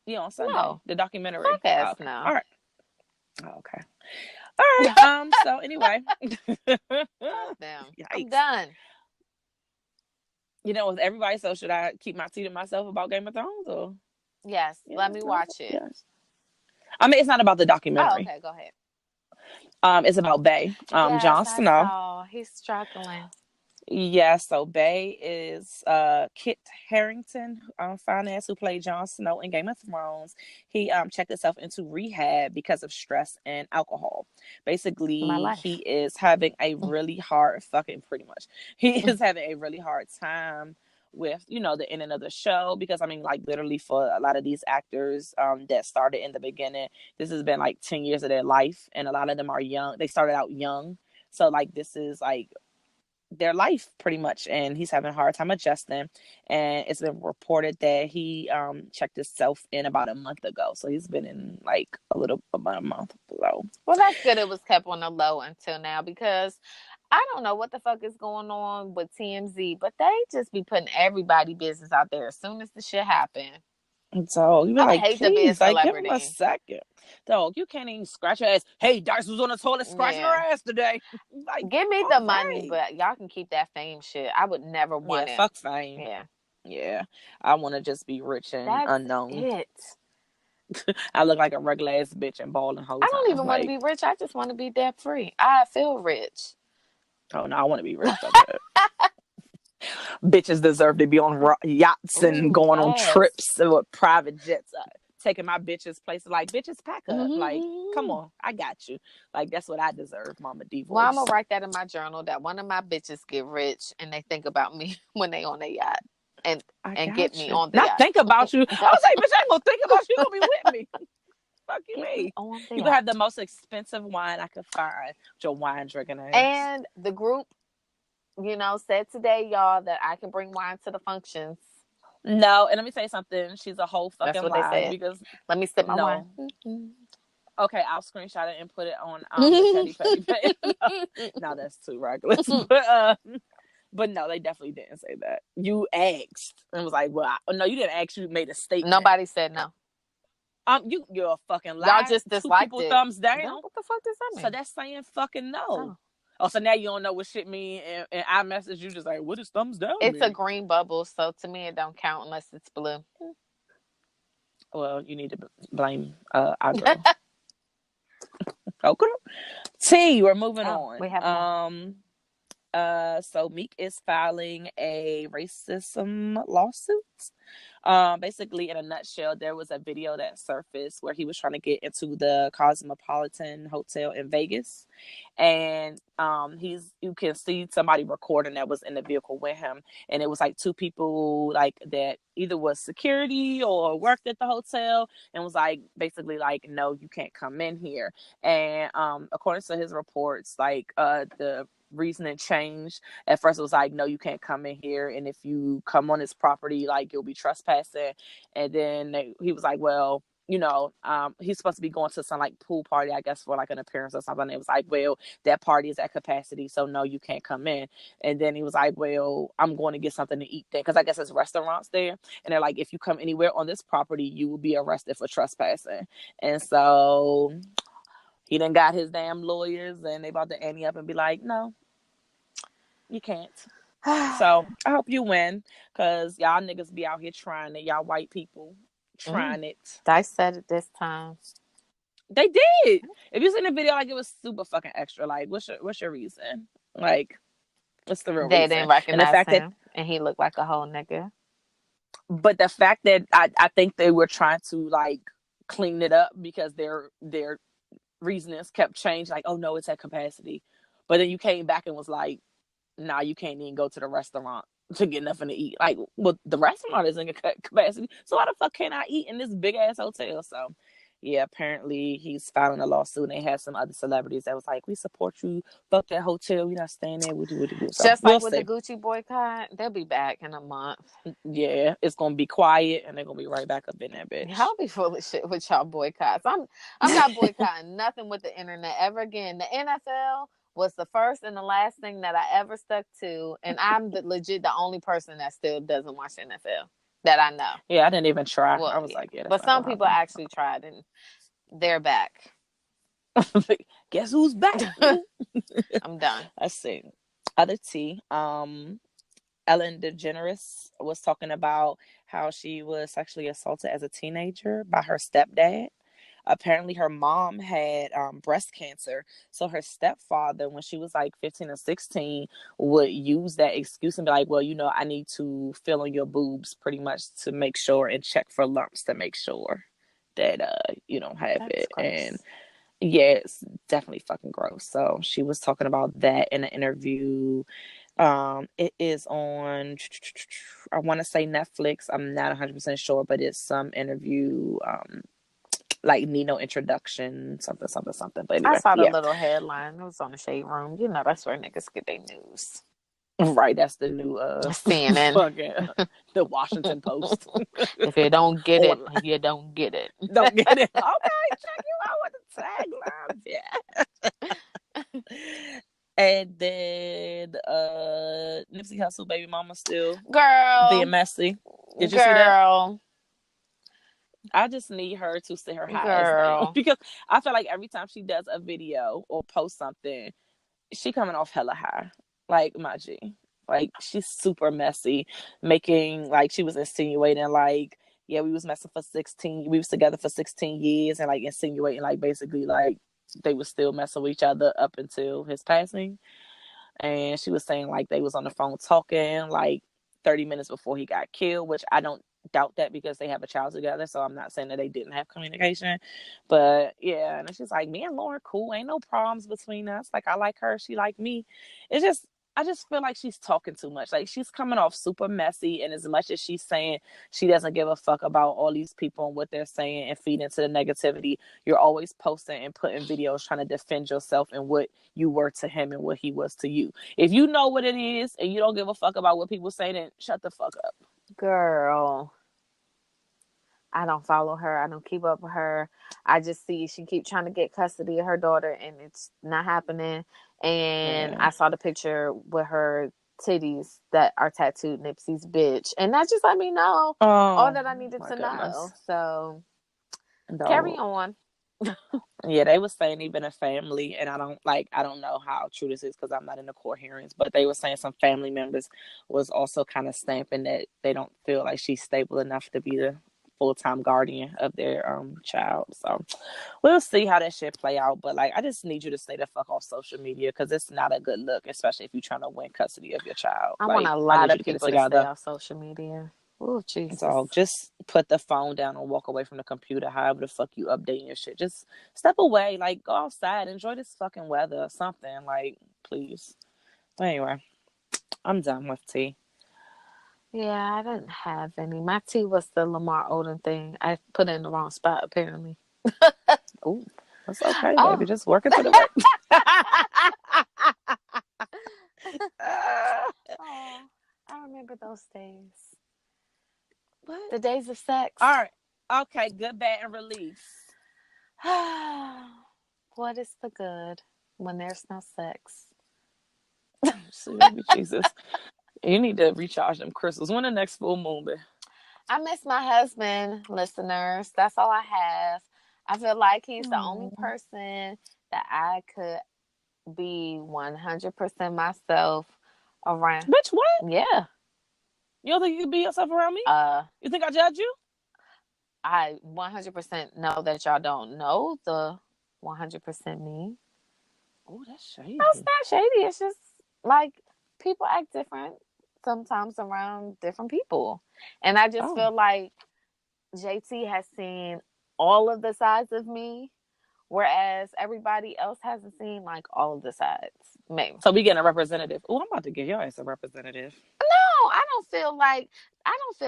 Yeah, on Sunday. No. The documentary. Fuck ass okay. no. All right. Oh, okay. All right. So anyway. Damn. I'm done. You know, with everybody. So should I keep my tea to myself about Game of Thrones or? Yes, Yeah, let me no, watch it. yes. I mean, it's not about the Oh, documentary. okay, go ahead. It's about Bay. Yes, Jon I Snow. saw. He's struggling. Yeah, so Bay is Kit Harington, finance who played Jon Snow in Game of Thrones. He checked himself into rehab because of stress and alcohol. My Basically, he life. is having a really hard fucking pretty much. He is having a really hard time with the ending of the show because I mean like literally for a lot of these actors that started in the beginning, this has been like 10 years of their life, and a lot of them are young. They started out young. So like this is like their life pretty much, and he's having a hard time adjusting, and it's been reported that he checked himself in about a month ago, so he's been in like about a month below. Well, that's good. It was kept on the low until now because I don't know what the fuck is going on with TMZ, but they just be putting everybody business out there as soon as the shit happen. And so you be I would like, hate to be a please, like, give him a celebrity. second. Dog, you can't even scratch your ass. Hey, Dice was on the toilet scratching her Yeah. ass today. Like, Give me all the money, right. but y'all can keep that fame shit. I would never Yeah, want it. fuck fame. Yeah. Yeah, I want to just be rich and That's unknown. it. I look like a regular ass bitch and ball the whole I don't time. even want to Like, be rich. I just want to be debt free. I feel rich. oh no, I want to be rich so bad. Bitches deserve to be on yachts and Ooh, going on yes. trips with private jets, taking my bitches places. Like, bitches, pack up. Like, come Mm-hmm. on, I got you. Like, that's what I deserve, Mama D Well, I'm voice. gonna write that in my journal that one of my bitches get rich and they think about me when they on a yacht and I get got me you. on the Not yacht. think about you. I No, was like, bitch, I ain't gonna think about you. You gonna be with me. Fuck you, get me me. on the You gonna have the yacht. most expensive wine I could find. With your wine drinking ass. And the group, said today, y'all, that I can bring wine to the functions. No, and let me tell you something. She's a whole That's fucking what they lie said. because Let me sip my wine. no. Okay, I'll screenshot it and put it on the Chatty Patty page. No, that's too reckless. But no, they definitely didn't say that. You asked and was like, "Well, no, you didn't ask. You made a statement." Nobody said no. You're a fucking Y'all lie. just Two disliked people it. thumbs down. What the fuck does that So mean? that's saying fucking no. Oh. Oh, so now you don't know what shit mean, and I message you just like, "What does thumbs down It's a mean?" green bubble, so to me it don't count unless it's blue. Well, you need to blame our girl. Okay. T, we're moving Oh, on. we have more. So Meek is filing a racism lawsuit. Basically, in a nutshell, there was a video that surfaced where he was trying to get into the Cosmopolitan Hotel in Vegas, and you can see somebody recording that was in the vehicle with him, and it was like two people like that either was security or worked at the hotel, and was like basically like, no, you can't come in here. And according to his reports, like the reasoning changed. At first it was like, no, you can't come in here, and if you come on his property, like, you'll be trespassing. And then he was like, well, he's supposed to be going to some like pool party, I guess, for like an appearance or something. It was like, well, that party is at capacity, so no, you can't come in. And then he was like, well, I'm going to get something to eat there, because I guess there's restaurants there, and they're like, if you come anywhere on this property, you will be arrested for trespassing. And so he done got his damn lawyers, and they about to ante up and be like, no, you can't. So I hope you win, because y'all niggas be out here trying it. Y'all white people trying it. Dice said it this time. They did. If you seen the video, like, it was super fucking extra. Like, what's your reason? Like, what's the real They reason? didn't And the recognize fact that, him, and he looked like a whole nigga. but the fact that I think they were trying to like clean it up because their reasonings kept changing. Like, oh no, it's at capacity. But then you came back and was like, nah, you can't even go to the restaurant to get nothing to eat. Like, well, the restaurant isn't capacity, so why the fuck can't I eat in this big ass hotel? So, yeah, apparently he's filing a lawsuit, and they had some other celebrities that was like, we support you. Fuck that hotel. We're not staying there. We do. So Just we'll like with the see. Gucci boycott, they'll be back in a month. Yeah, it's gonna be quiet, and they're gonna be right back up in that bitch. Y'all be full of shit with y'all boycotts. I'm not boycotting nothing with the internet ever again. The NFL was the first and the last thing that I ever stuck to, and I'm legit the only person that still doesn't watch the NFL that I know. Yeah, I didn't even try. Well, I was yeah, like, yeah, that's but not some gonna people happen. actually tried, and they're back. Guess who's back? I'm done. Let's see. Other T. Ellen DeGeneres was talking about how she was sexually assaulted as a teenager by her stepdad. Apparently her mom had breast cancer, so her stepfather, when she was like 15 or 16, would use that excuse and be like, well, I need to feel on your boobs pretty much to make sure and check for lumps to make sure that you don't have That's it. gross. And yeah, it's definitely fucking gross. So she was talking about that in an interview. It is on, I want to say Netflix. I'm not 100% sure, but it's some interview, like Nino introduction, something. But I anyway, saw the yeah. little headline. It was on the Shade Room. That's where niggas get their news. Right, that's the new CNN. fucking the Washington Post. If you don't get it, Online. you don't get it. Don't get it. Okay, check you out with the taglines. Yeah. And then Nipsey Hussle baby mama still being messy. Did you see that? I just need her to sit her high ass down, because I feel like every time she does a video or post something, she coming off hella high. Like, my G. Like, she's super messy, making, like, she was insinuating, like, yeah, we was together for 16 years, and, like, insinuating, like, basically, like, they was still messing with each other up until his passing. And she was saying, like, they was on the phone talking, like, 30 minutes before he got killed, which I don't doubt that, because they have a child together, so I'm not saying that they didn't have communication. But yeah, and she's like, me and Lauren cool, ain't no problems between us, like, I like her, she like me. I just feel like she's talking too much. Like, she's coming off super messy, and as much as she's saying she doesn't give a fuck about all these people and what they're saying and feed into the negativity, you're always posting and putting videos trying to defend yourself and what you were to him and what he was to you. If you know what it is and you don't give a fuck about what people say, then shut the fuck up. Girl, I don't follow her. I don't keep up with her. I just see she keep trying to get custody of her daughter, and it's not happening. And I saw the picture with her titties that are tattooed Nipsey's bitch, and that just let me know all that I needed to know. So carry on. Yeah, they were saying even a family, and I don't know how true this is because I'm not in the court hearings, but they were saying some family members was also kind of stamping that they don't feel like she's stable enough to be the full-time guardian of their child. So we'll see how that shit play out. But like, I just need you to stay the fuck off social media, because it's not a good look, especially if you're trying to win custody of your child. I want a lot of people to stay off social media. Oh, Jesus. So just put the phone down and walk away from the computer, however the fuck you updating your shit. Just step away, like, go outside, enjoy this fucking weather or something, like, please. But anyway, I'm done with tea. Yeah, I didn't have any. My tea was the Lamar Odom thing. I put it in the wrong spot, apparently. Ooh, that's okay, baby. Just work it to the right. Oh, I remember those days. What? The days of sex. All right. Okay, good, bad, and release. What is the good when there's no sex? Jesus. You need to recharge them crystals. When the next full moon be? I miss my husband, listeners. That's all I have. I feel like he's the only person that I could be 100% myself around. Bitch, what? Yeah. You don't think you can be yourself around me? You think I judge you? I 100% know that y'all don't know the 100% me. Oh, that's shady. No, it's not shady. It's just like people act different sometimes around different people. And I just feel like JT has seen all of the sides of me, whereas everybody else hasn't seen like all of the sides. Maybe. So we getting a representative. Oh, I'm about to give your ass a representative. No, I don't feel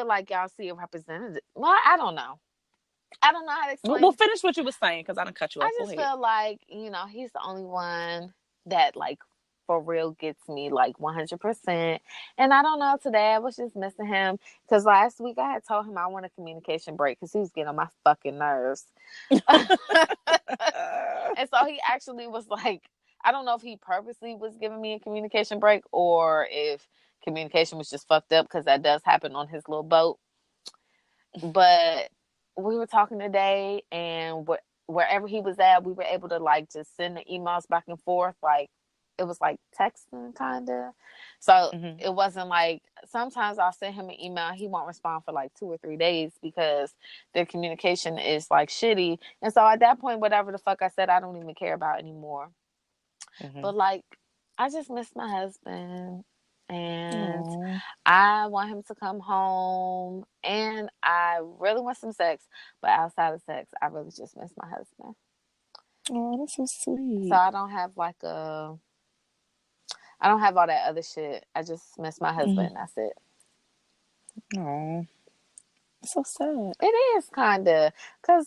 like y'all see a representative. Well, I don't know. I don't know how to explain. Well, finish what you were saying, because I done cut you off. I just feel like, he's the only one that like for real gets me like 100%. And I don't know, today I was just missing him because last week I had told him I want a communication break because he was getting on my fucking nerves. And so he actually was like, I don't know if he purposely was giving me a communication break or if communication was just fucked up, because that does happen on his little boat. But we were talking today, and wherever he was at, we were able to like just send the emails back and forth. Like, it was like texting kind of. So Mm-hmm. it wasn't like, sometimes I'll send him an email, he won't respond for like 2 or 3 days because their communication is like shitty. And so at that point, whatever the fuck I said, I don't even care about anymore. Mm-hmm. But like, I just miss my husband, and Aww. I want him to come home, and I really want some sex. But outside of sex, I really just miss my husband. Oh, that's so So sweet. I don't have like I don't have all that other shit. I just miss my husband. That's it. Oh, so sad. It is kind of, because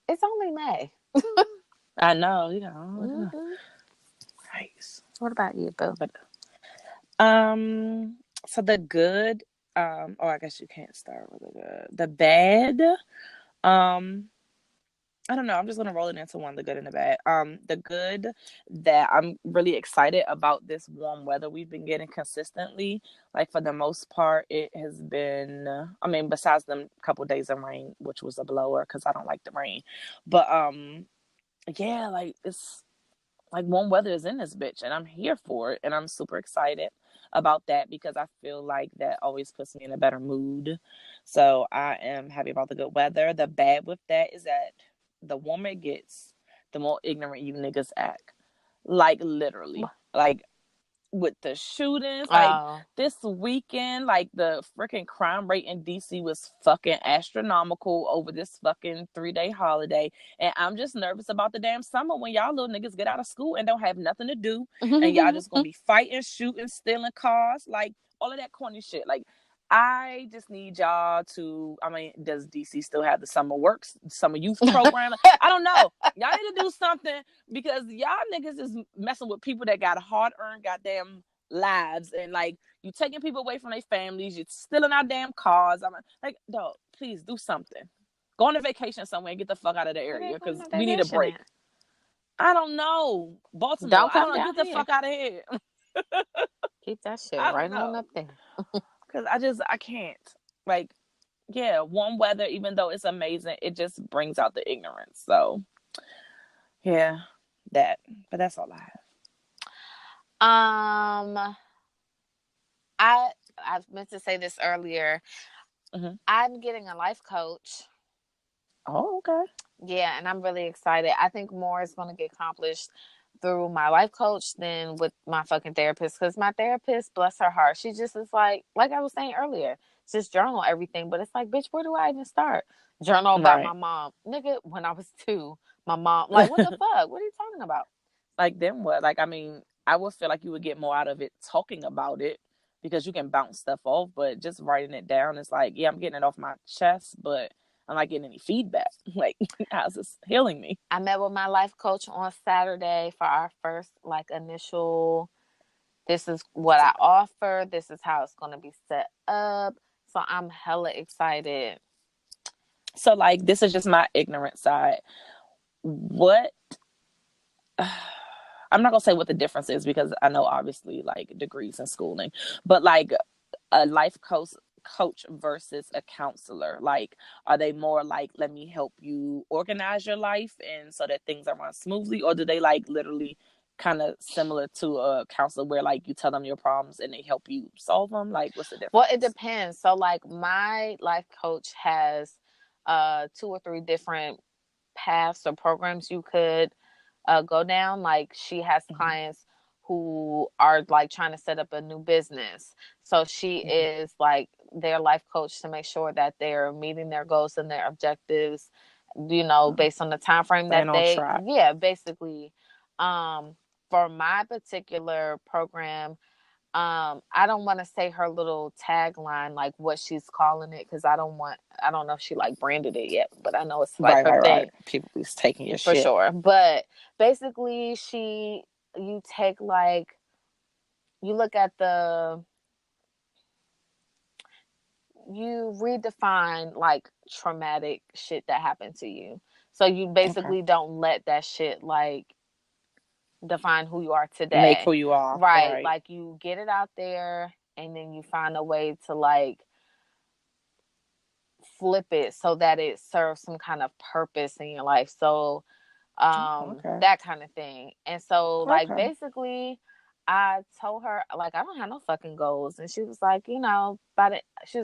it's only May. I know, Mm-hmm. nice. What about you, Boo? But um, so the good, oh, I guess you can't start with the good. The bad, um, I don't know. I'm just gonna roll it into one, the good and the bad. The good, that I'm really excited about this warm weather we've been getting consistently. Like for the most part, it has been. I mean, besides them couple days of rain, which was a blower because I don't like the rain. But yeah, like it's like warm weather is in this bitch, and I'm here for it, and I'm super excited about that because I feel like that always puts me in a better mood. So I am happy about the good weather. The bad with that is that the warmer it gets, the more ignorant you niggas act. Like literally. Like with the shootings, like Oh. this weekend, like the freaking crime rate in DC was fucking astronomical over this fucking 3-day holiday. And I'm just nervous about the damn summer when y'all little niggas get out of school and don't have nothing to do. And y'all just gonna be fighting, shooting, stealing cars, like all of that corny shit. Like I just need y'all to, I mean, does DC still have the summer youth program? I don't know. Y'all need to do something because y'all niggas is messing with people that got hard earned goddamn lives, and like you taking people away from their families, you're stealing our damn cars. I'm like, dog, please do something. Go on a vacation somewhere and get the fuck out of the Where they area going because on we need a vacation break. at? I don't know. Baltimore. Don't I don't come know. down Get the here. fuck out of here. Keep that shit I don't right on know. up there. Because I can't. Like, yeah, warm weather, even though it's amazing, it just brings out the ignorance. So, yeah, that. But that's all I have. Um, I meant to say this earlier. Mm-hmm. I'm getting a life coach. Oh, okay. Yeah, and I'm really excited. I think more is going to get accomplished through my life coach than with my fucking therapist. Because my therapist, bless her heart, she just is like I was saying earlier, just journal everything. But it's like, bitch, where do I even start? Journal about my Right. mom, nigga. When I was 2, my mom, like, what the fuck? What are you talking about? Like, then what? Like, I mean, I would feel like you would get more out of it talking about it because you can bounce stuff off, but just writing it down is like, yeah, I'm getting it off my chest, but I'm not getting any feedback. Like, how's this healing me? I met with my life coach on Saturday for our first like initial. This is what I offer. This is how it's going to be set up. So I'm hella excited. So, like, this is just my ignorant side. What I'm not gonna say what the difference is because I know obviously like degrees in schooling, but like a life coach versus a counselor, like are they more like let me help you organize your life and so that things are run smoothly, or do they like literally kind of similar to a counselor where like you tell them your problems and they help you solve them? Like what's the Well, it difference? depends. So like my life coach has 2 or 3 different paths or programs you could go down. Like she has Mm-hmm. clients who are like trying to set up a new business. So she Mm-hmm. is like their life coach to make sure that they're meeting their goals and their objectives, you know, based on the time frame that Staying on they, track. yeah, basically. Um, for my particular program, I don't want to say her little tagline, like what she's calling it, because I don't know if she like branded it yet, but I know it's like Right, her right, right. thing People be taking your for shit. sure. But basically, you take like, you look at you redefine like traumatic shit that happened to you. So you Okay. basically don't let that shit like define who you are Make today. who you are. Right. Right. Like you get it out there and then you find a way to like flip it so that it serves some kind of purpose in your life. So Oh, okay. that kind of thing. And so like Okay. basically I told her, like, I don't have no fucking goals. And she was like, she was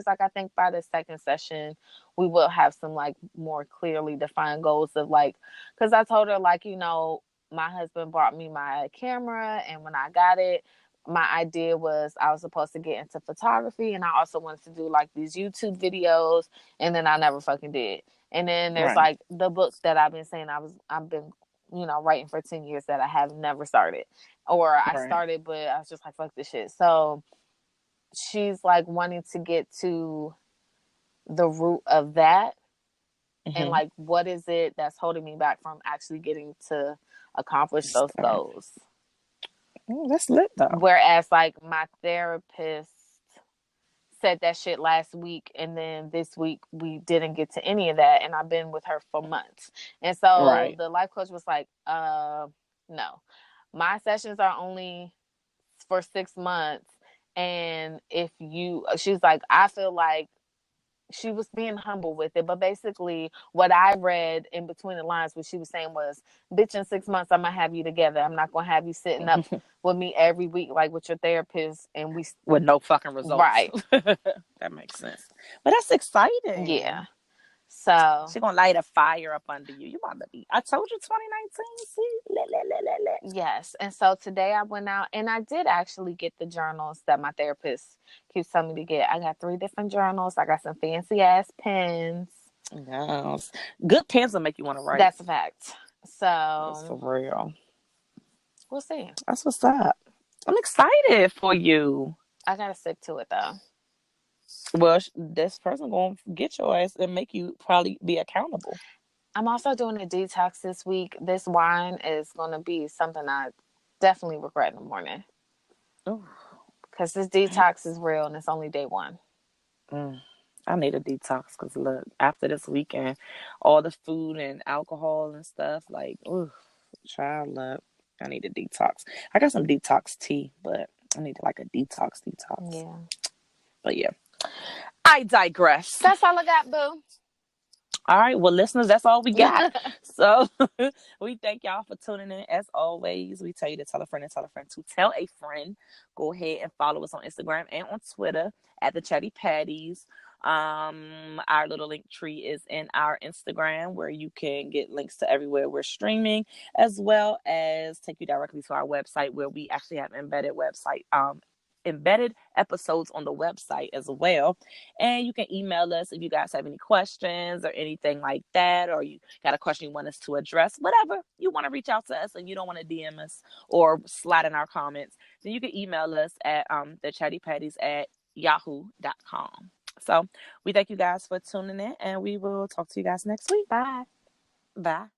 like, I think by the second session, we will have some, like, more clearly defined goals of, like, because I told her, like, my husband bought me my camera. And when I got it, my idea was I was supposed to get into photography. And I also wanted to do, like, these YouTube videos. And then I never fucking did. And then there's, like, the book that I've been saying I've been, writing for 10 years that I have never started. Or I started, but I was just like, fuck this shit. So she's like wanting to get to the root of that. And like, what is it that's holding me back from actually getting to accomplish those goals? That's lit though. Whereas like my therapist said that shit last week, and then this week we didn't get to any of that, and I've been with her for months. And so the life coach was like, no, my sessions are only for 6 months. And she's like, I feel like she was being humble with it, but basically what I read in between the lines, what she was saying was, bitch, in 6 months I'm gonna have you together. I'm not gonna have you sitting up with me every week like with your therapist and we with no fucking results. Right. That makes sense. But that's exciting. Yeah. So she's gonna light a fire up under you. You about to be, I told you 2019. See? Yes. And so today I went out and I did actually get the journals that my therapist keeps telling me to get. I got 3 different journals. I got some fancy ass pens. Yes. Good pens will make you want to write. That's a fact. So that's for real. We'll see. That's what's up. I'm excited for you. I gotta stick to it though. Well, this person gonna get your ass and make you probably be accountable. I'm also doing a detox this week. This wine is gonna be something I definitely regret in the morning. Because this detox is real and it's only day 1. I need a detox because look, after this weekend, all the food and alcohol and stuff, like, child, look, I need a detox. I got some detox tea, but I need like a detox. Yeah. But yeah, I digress. That's all I got, boo. All right, well, listeners, that's all we got. So we thank y'all for tuning in. As always, we tell you to tell a friend and tell a friend to tell a friend. Go ahead and follow us on Instagram and on Twitter at the Chatty Pattys. Our little link tree is in our Instagram where you can get links to everywhere we're streaming, as well as take you directly to our website where we actually have embedded episodes on the website as well. And you can email us if you guys have any questions or anything like that, or you got a question you want us to address, whatever you want to reach out to us and you don't want to DM us or slide in our comments, then you can email us at the chattypattys@yahoo.com. So we thank you guys for tuning in, and we will talk to you guys next week. Bye. Bye.